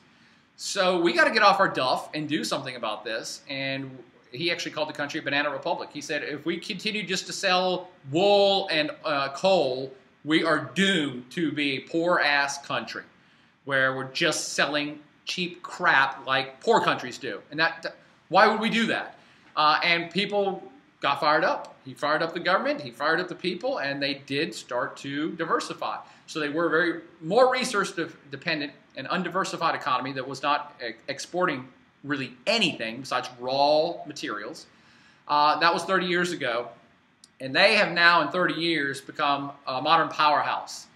S1: So we got to get off our duff and do something about this. And he actually called the country a banana republic. He said, if we continue just to sell wool and coal, we are doomed to be a poor-ass country where we're just selling cheap crap like poor countries do. And why would we do that? And people got fired up. He fired up the government, he fired up the people, and they did start to diversify. So they were more resource dependent, an undiversified economy that was not exporting really anything besides raw materials. That was 30 years ago. And they have now, in 30 years, become a modern powerhouse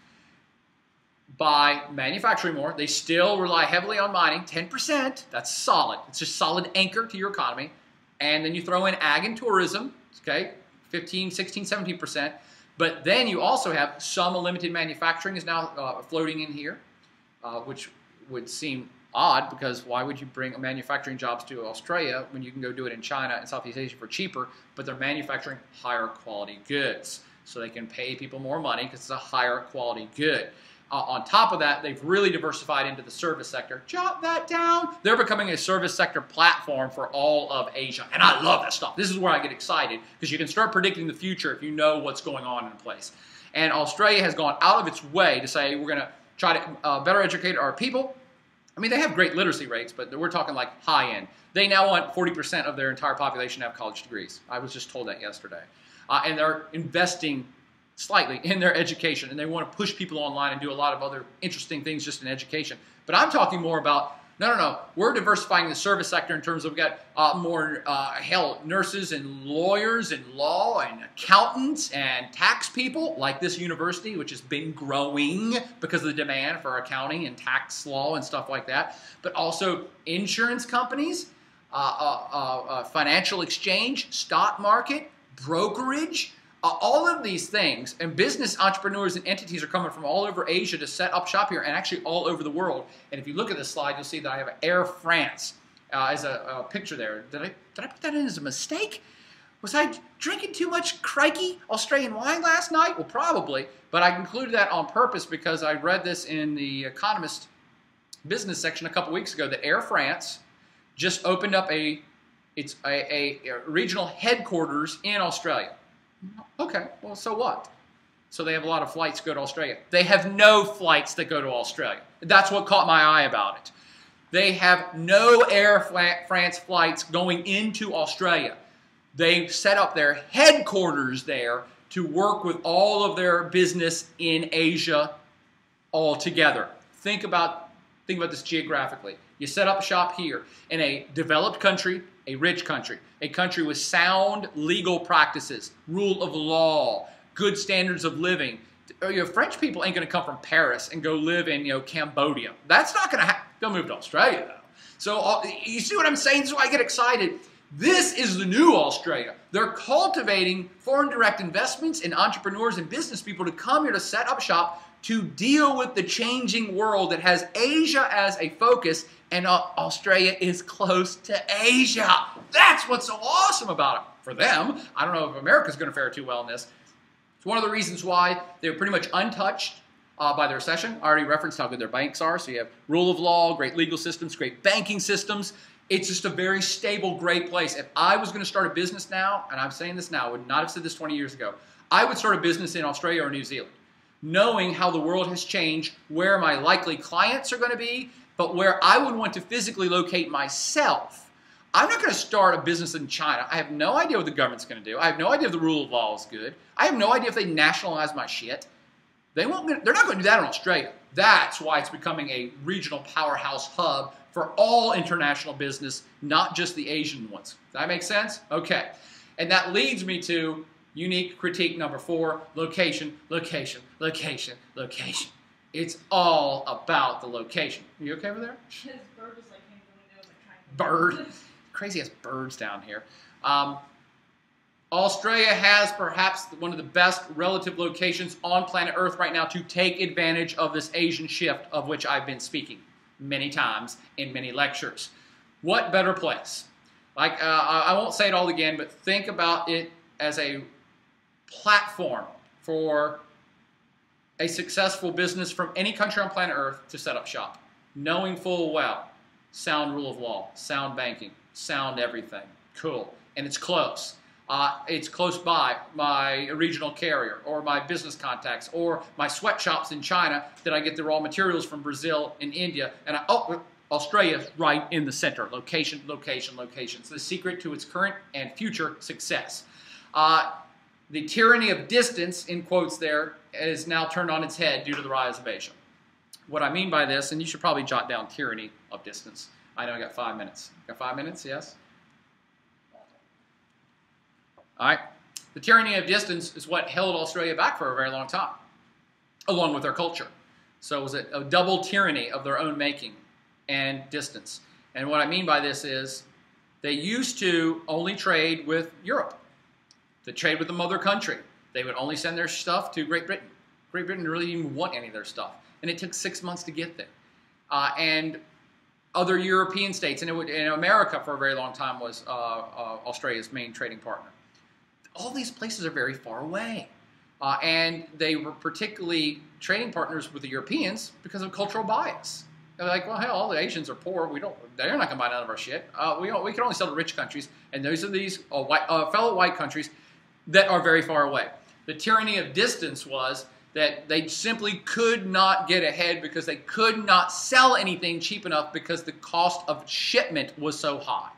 S1: by manufacturing more. They still rely heavily on mining, 10%. That's solid. It's a solid anchor to your economy. And then you throw in ag and tourism, okay, 15, 16, 17%. But then you also have some limited manufacturing is now floating in here, which would seem odd, because why would you bring manufacturing jobs to Australia when you can go do it in China and Southeast Asia for cheaper, but they're manufacturing higher quality goods. So they can pay people more money because it's a higher quality good. On top of that, they've really diversified into the service sector. Jot that down. They're becoming a service sector platform for all of Asia. And I love that stuff. This is where I get excited, because you can start predicting the future if you know what's going on in place. And Australia has gone out of its way to say we're going to try to better educate our people. I mean, they have great literacy rates, but we're talking like high end. They now want 40% of their entire population to have college degrees. I was just told that yesterday. And they're investing slightly in their education, and they want to push people online and do a lot of other interesting things just in education. But I'm talking more about, no, we're diversifying the service sector in terms of we've got more, nurses and lawyers and law and accountants and tax people, like this university, which has been growing because of the demand for accounting and tax law and stuff like that. But also insurance companies, financial exchange, stock market, brokerage, all of these things, and business entrepreneurs and entities are coming from all over Asia to set up shop here, and actually all over the world. And if you look at this slide, you'll see that I have Air France as a picture there. Did I put that in as a mistake? Was I drinking too much crikey Australian wine last night? Well, probably, but I included that on purpose because I read this in the Economist business section a couple weeks ago that Air France just opened up a regional headquarters in Australia. Okay, well, so what? So they have a lot of flights go to Australia. They have no flights that go to Australia. That's what caught my eye about it. They have no Air France flights going into Australia. They set up their headquarters there to work with all of their business in Asia all together. Think about this geographically. You set up shop here in a developed country, a rich country, a country with sound legal practices, rule of law, good standards of living. French people ain't going to come from Paris and go live in Cambodia. That's not going to happen. They'll move to Australia though. So you see what I'm saying? This is why I get excited. This is the new Australia. They're cultivating foreign direct investments and entrepreneurs and business people to come here to set up shop to deal with the changing world that has Asia as a focus, and Australia is close to Asia. That's what's so awesome about it for them. I don't know if America's going to fare too well in this. It's one of the reasons why they're pretty much untouched by the recession. I already referenced how good their banks are. So you have rule of law, great legal systems, great banking systems. It's just a very stable, great place. If I was going to start a business now, and I'm saying this now, I would not have said this 20 years ago, I would start a business in Australia or New Zealand, knowing how the world has changed, where my likely clients are going to be, but where I would want to physically locate myself. I'm not going to start a business in China. I have no idea what the government's going to do. I have no idea if the rule of law is good. I have no idea if they nationalize my shit. They're not going to do that in Australia. That's why it's becoming a regional powerhouse hub for all international business, not just the Asian ones. Does that make sense? Okay. And that leads me to unique critique number 4, location, location, location, location. It's all about the location. Are you okay over there?
S2: His bird is like in the window, like trying to...
S1: Bird. Crazy ass birds down here. Australia has perhaps one of the best relative locations on planet Earth right now to take advantage of this Asian shift of which I've been speaking many times in many lectures. What better place? Like, I won't say it all again, but think about it as a platform for a successful business from any country on planet Earth to set up shop, knowing full well sound rule of law, sound banking, sound everything. Cool. And it's close. It's close by my regional carrier or my business contacts or my sweatshops in China that I get the raw materials from Brazil and India. And Australia's right in the center. Location, location, location. It's the secret to its current and future success. The tyranny of distance, in quotes there, is now turned on its head due to the rise of Asia. What I mean by this, and you should probably jot down tyranny of distance. I know I got 5 minutes. Got 5 minutes? Yes? All right. The tyranny of distance is what held Australia back for a very long time, along with their culture. So it was a double tyranny of their own making and distance. And what I mean by this is they used to only trade with Europe. They trade with the mother country. They would only send their stuff to Great Britain. Great Britain really didn't even want any of their stuff. And it took 6 months to get there. And other European states, and America for a very long time was Australia's main trading partner. All these places are very far away. And they were particularly trading partners with the Europeans because of cultural bias. They're like, well, hell, all the Asians are poor. They're not going to buy none of our shit. We can only sell to rich countries. And those are these fellow white countries that are very far away. The tyranny of distance was that they simply could not get ahead because they could not sell anything cheap enough because the cost of shipment was so high.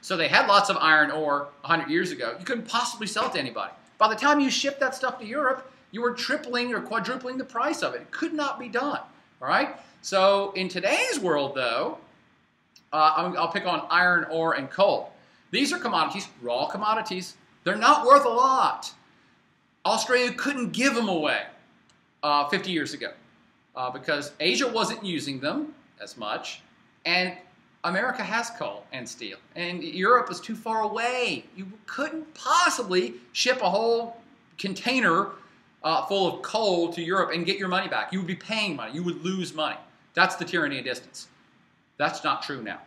S1: So they had lots of iron ore 100 years ago. You couldn't possibly sell it to anybody. By the time you shipped that stuff to Europe, you were tripling or quadrupling the price of it. It could not be done. All right? So in today's world, though, I'll pick on iron ore and coal. These are commodities, raw commodities. They're not worth a lot. Australia couldn't give them away 50 years ago because Asia wasn't using them as much, and America has coal and steel, and Europe is too far away. You couldn't possibly ship a whole container full of coal to Europe and get your money back. You would be paying money. You would lose money. That's the tyranny of distance. That's not true now.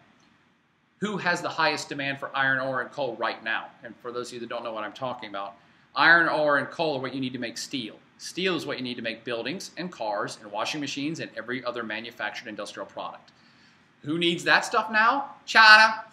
S1: Who has the highest demand for iron ore and coal right now? And for those of you that don't know what I'm talking about, iron ore and coal are what you need to make steel. Steel is what you need to make buildings and cars and washing machines and every other manufactured industrial product. Who needs that stuff now? China.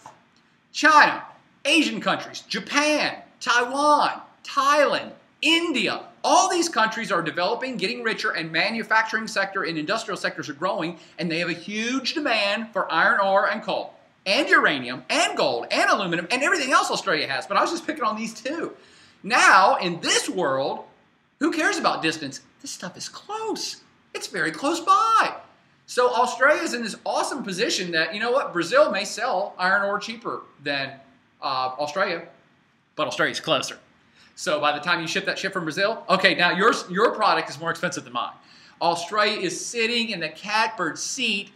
S1: China, Asian countries, Japan, Taiwan, Thailand, India. All these countries are developing, getting richer, and manufacturing sector and industrial sectors are growing, and they have a huge demand for iron ore and coal. and uranium and gold and aluminum and everything else Australia has. But I was just picking on these two. Now, in this world, who cares about distance? This stuff is close. It's very close by. So Australia is in this awesome position that, you know what, Brazil may sell iron ore cheaper than Australia, but Australia's closer. So by the time you ship that ship from Brazil, okay, now your product is more expensive than mine. Australia is sitting in the catbird seat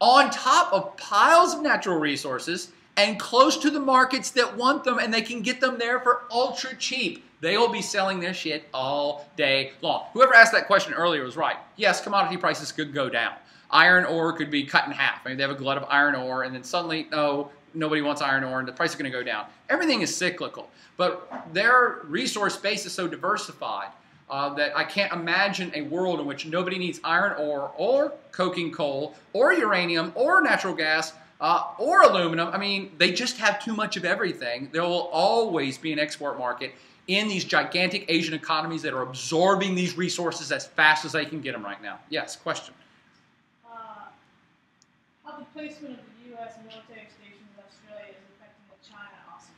S1: on top of piles of natural resources and close to the markets that want them, and they can get them there for ultra cheap. They will be selling their shit all day long. Whoever asked that question earlier was right. Yes, commodity prices could go down. Iron ore could be cut in half. I mean, they have a glut of iron ore, and then suddenly, no, nobody wants iron ore, and the price is going to go down. Everything is cyclical. But their resource base is so diversified that I can't imagine a world in which nobody needs iron ore or coking coal or uranium or natural gas or aluminum. I mean, they just have too much of everything. There will always be an export market in these gigantic Asian economies that are absorbing these resources as fast as they can get them right now. Yes, question.
S2: How the placement of the U.S. military stations in Australia is affecting the China-ASEAN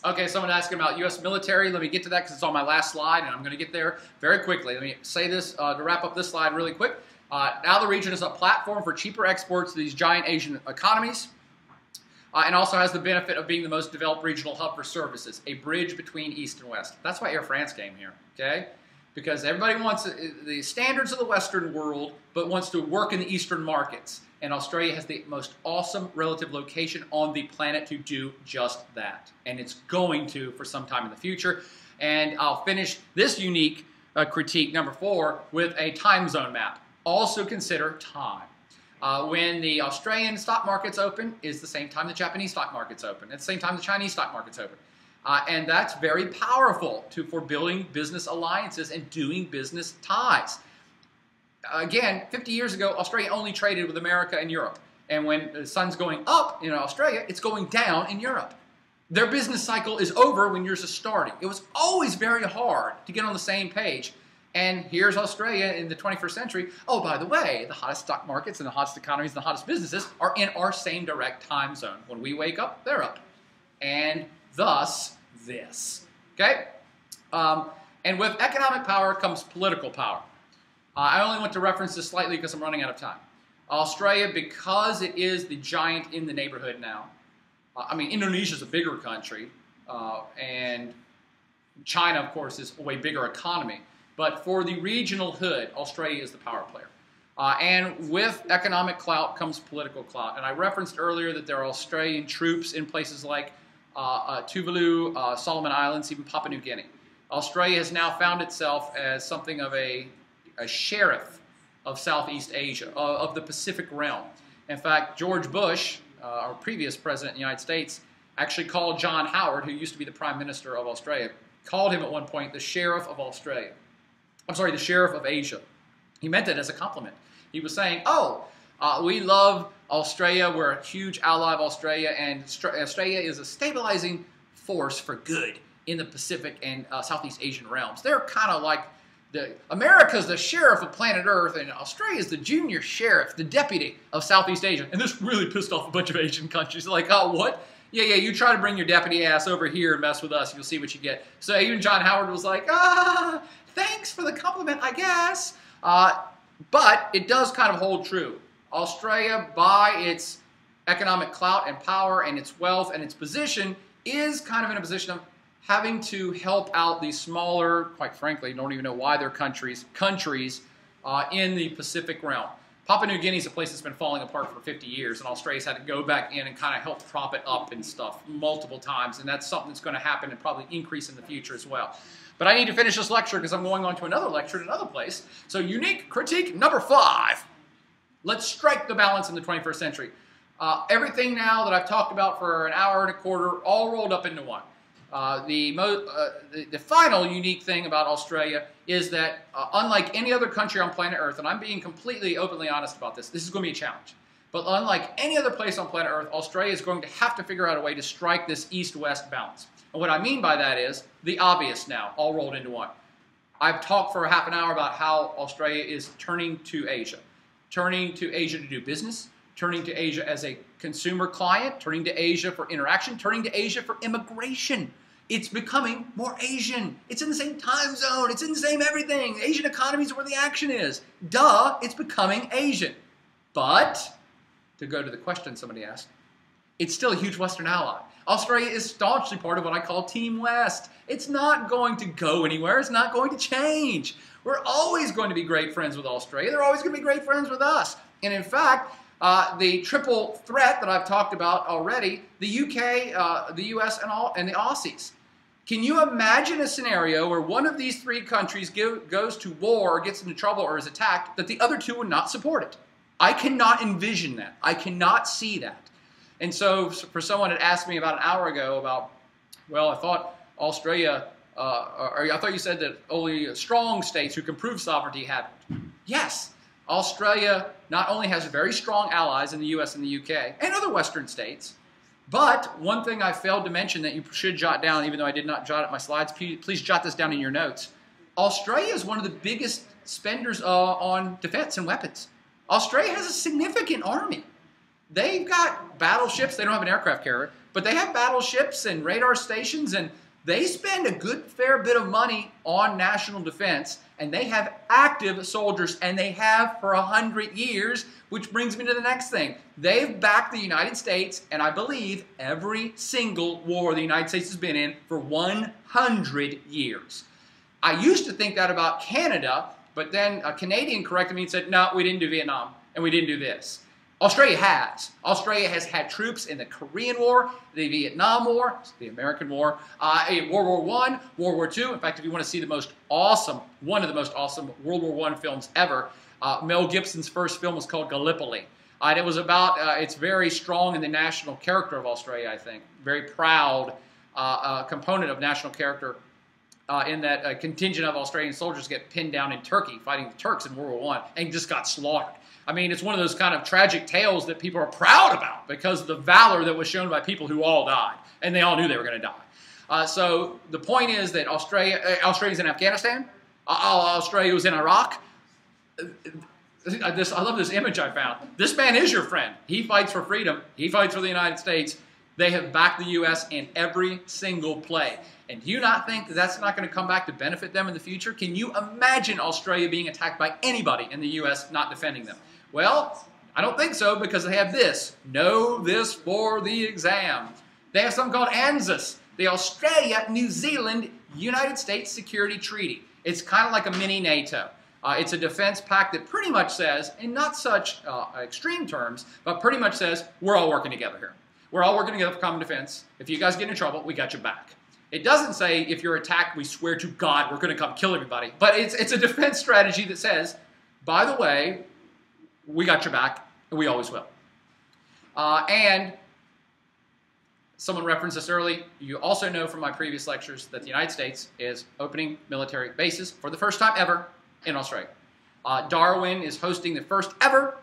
S2: relations?
S1: Okay, someone asking about U.S. military. Let me get to that because it's on my last slide, and I'm going to get there very quickly. Let me say this to wrap up this slide really quick. Now the region is a platform for cheaper exports to these giant Asian economies. And also has the benefit of being the most developed regional hub for services, a bridge between East and West. That's why Air France came here, okay? Because everybody wants the standards of the Western world, but wants to work in the Eastern markets. And Australia has the most awesome relative location on the planet to do just that. And it's going to for some time in the future. And I'll finish this unique critique, number 4, with a time zone map. Also consider time. When the Australian stock market's open is the same time the Japanese stock market's open. It's the same time the Chinese stock market's open. And that's very powerful for building business alliances and doing business ties. Again, 50 years ago, Australia only traded with America and Europe. And when the sun's going up in Australia, it's going down in Europe. Their business cycle is over when yours is starting. It was always very hard to get on the same page. And here's Australia in the 21st century. Oh, by the way, the hottest stock markets and the hottest economies and the hottest businesses are in our same direct time zone. When we wake up, they're up. And thus, this. Okay? And with economic power comes political power. I only want to reference this slightly because I'm running out of time. Australia, because it is the giant in the neighborhood now, I mean, Indonesia's a bigger country, and China, of course, is a way bigger economy. But for the regional hood, Australia is the power player. And with economic clout comes political clout. And I referenced earlier that there are Australian troops in places like Tuvalu, Solomon Islands, even Papua New Guinea. Australia has now found itself as something of a sheriff of Southeast Asia, of the Pacific realm. In fact, George Bush, our previous president of the United States, actually called John Howard, who used to be the Prime Minister of Australia, called him at one point the Sheriff of Australia. I'm sorry, the Sheriff of Asia. He meant it as a compliment. He was saying, oh, we love Australia. We're a huge ally of Australia, and Australia is a stabilizing force for good in the Pacific and Southeast Asian realms. They're kind of like America's the sheriff of planet Earth, and Australia's the junior sheriff, the deputy of Southeast Asia. And this really pissed off a bunch of Asian countries. They're like, oh, what? Yeah, you try to bring your deputy ass over here and mess with us, you'll see what you get. So even John Howard was like, thanks for the compliment, I guess. But it does kind of hold true. Australia, by its economic clout and power and its wealth and its position, is kind of in a position of having to help out these smaller, quite frankly, don't even know why they're countries in the Pacific realm. Papua New Guinea is a place that's been falling apart for 50 years, and Australia's had to go back in and kind of help prop it up and stuff multiple times, and that's something that's going to happen and probably increase in the future as well. But I need to finish this lecture because I'm going on to another lecture at another place. So unique critique number 5. Let's strike the balance in the 21st century. Everything now that I've talked about for an hour and a quarter, all rolled up into one. The final unique thing about Australia is that unlike any other country on planet Earth, and I'm being completely openly honest about this, this is going to be a challenge. But unlike any other place on planet Earth, Australia is going to have to figure out a way to strike this east-west balance. And what I mean by that is the obvious now, all rolled into one. I've talked for half an hour about how Australia is turning to Asia to do business, turning to Asia as a consumer client, turning to Asia for interaction, turning to Asia for immigration. It's becoming more Asian. It's in the same time zone. It's in the same everything. Asian economies are where the action is. Duh, it's becoming Asian. But, to go to the question somebody asked, it's still a huge Western ally. Australia is staunchly part of what I call Team West. It's not going to go anywhere. It's not going to change. We're always going to be great friends with Australia. They're always going to be great friends with us. And in fact, the triple threat that I've talked about already, the UK, the US, and the Aussies. Can you imagine a scenario where one of these three countries goes to war, or gets into trouble, or is attacked, that the other two would not support it? I cannot envision that. I cannot see that. And so for someone that asked me about an hour ago about, well, I thought Australia, or I thought you said that only strong states who can prove sovereignty have it. Yes, Australia not only has very strong allies in the US and the UK, and other Western states, but one thing I failed to mention that you should jot down, even though I did not jot it in my slides, please jot this down in your notes. Australia is one of the biggest spenders on defense and weapons. Australia has a significant army. They've got battleships. They don't have an aircraft carrier, but they have battleships and radar stations, and they spend a good fair bit of money on national defense, and they have active soldiers, and they have for 100 years, which brings me to the next thing. They've backed the United States, and I believe every single war the United States has been in for 100 years. I used to think that about Canada, but then a Canadian corrected me and said, no, we didn't do Vietnam, and we didn't do this. Australia has. Australia has had troops in the Korean War, the Vietnam War, the American War, World War I, World War II. In fact, if you want to see the most awesome, one of the most awesome World War I films ever, Mel Gibson's first film was called Gallipoli. And it was about, it's very strong in the national character of Australia, I think. Very proud component of national character in that a contingent of Australian soldiers get pinned down in Turkey fighting the Turks in World War I and just got slaughtered. I mean, it's one of those kind of tragic tales that people are proud about because of the valor that was shown by people who all died, and they all knew they were going to die. So the point is that Australia's in Afghanistan, Australia was in Iraq. I love this image I found. This man is your friend. He fights for freedom. He fights for the United States. They have backed the U.S. in every single play. And do you not think that that's not going to come back to benefit them in the future? Can you imagine Australia being attacked by anybody in the U.S. not defending them? Well, I don't think so, because they have this. Know this for the exam. They have something called ANZUS, the Australia-New Zealand-United States Security Treaty. It's kind of like a mini NATO. It's a defense pact that pretty much says, in not such extreme terms, but pretty much says, we're all working together here. We're all working together for common defense. If you guys get in trouble, we got your back. It doesn't say, if you're attacked, we swear to God we're going to come kill everybody. But it's a defense strategy that says, by the way, we got your back, and we always will. And someone referenced this early. You also know from my previous lectures that the United States is opening military bases for the first time ever in Australia. Darwin is hosting the first ever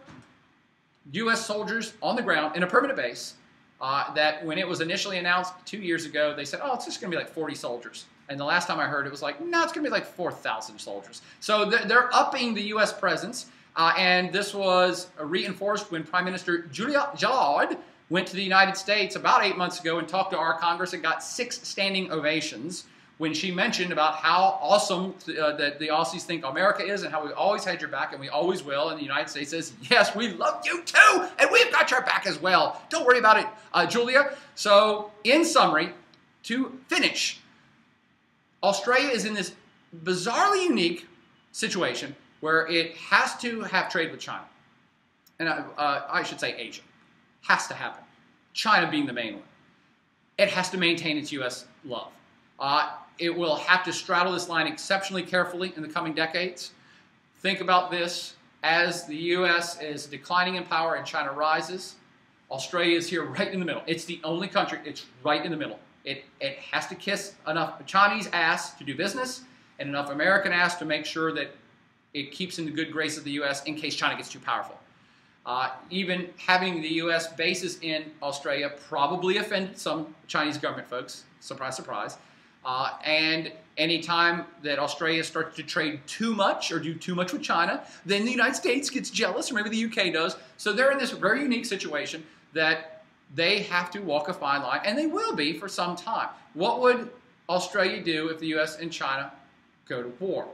S1: U.S. soldiers on the ground in a permanent base. That when it was initially announced 2 years ago, they said, oh, it's just going to be like 40 soldiers. And the last time I heard it was like, no, it's going to be like 4,000 soldiers. So they're upping the U.S. presence. And this was reinforced when Prime Minister Julia Gillard went to the United States about 8 months ago and talked to our Congress and got 6 standing ovations when she mentioned about how awesome that the Aussies think America is and how we always had your back and we always will. And the United States says, yes, we love you too, and we've got your back as well. Don't worry about it, Julia. So in summary, to finish, Australia is in this bizarrely unique situation where it has to have trade with China. And I should say Asia. Has to happen. China being the main one. It has to maintain its U.S. love. It will have to straddle this line exceptionally carefully in the coming decades. Think about this. As the U.S. is declining in power and China rises, Australia is here right in the middle. It's the only country. It's right in the middle. It has to kiss enough Chinese ass to do business and enough American ass to make sure that it keeps in the good grace of the U.S. in case China gets too powerful. Even having the U.S. bases in Australia probably offended some Chinese government folks. Surprise, surprise. And anytime that Australia starts to trade too much or do too much with China, then the United States gets jealous, or maybe the UK does. So they're in this very unique situation that they have to walk a fine line, and they will be for some time. What would Australia do if the US and China go to war?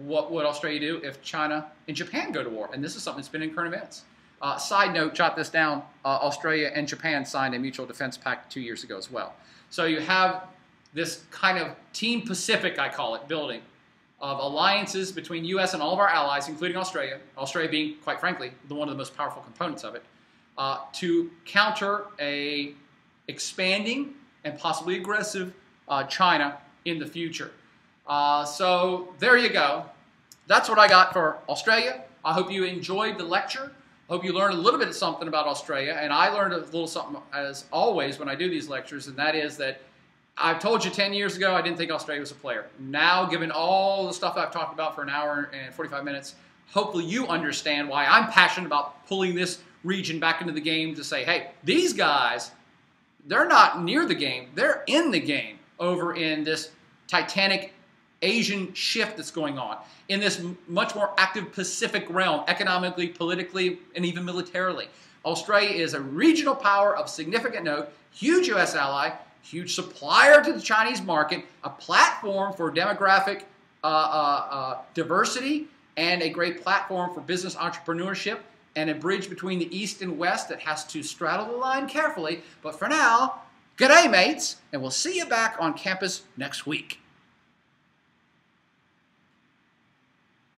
S1: What would Australia do if China and Japan go to war? And this is something that's been in current events. Side note, jot this down, Australia and Japan signed a mutual defense pact 2 years ago as well. So you have this kind of Team Pacific, I call it, building of alliances between U.S. and all of our allies, including Australia, Australia being, quite frankly, one of the most powerful components of it, to counter a expanding and possibly aggressive China in the future. So there you go. That's what I got for Australia. I hope you enjoyed the lecture. I hope you learned a little bit of something about Australia. And I learned a little something, as always, when I do these lectures, and that is that I've told you 10 years ago I didn't think Australia was a player. Now, given all the stuff I've talked about for an hour and 45 minutes, hopefully you understand why I'm passionate about pulling this region back into the game to say, hey, these guys, they're not near the game. They're in the game over in this titanic Asian shift that's going on, in this much more active Pacific realm, economically, politically, and even militarily. Australia is a regional power of significant note, huge U.S. ally, huge supplier to the Chinese market, a platform for demographic diversity, and a great platform for business entrepreneurship, and a bridge between the East and West that has to straddle the line carefully. But for now, good day, mates, and we'll see you back on campus next week.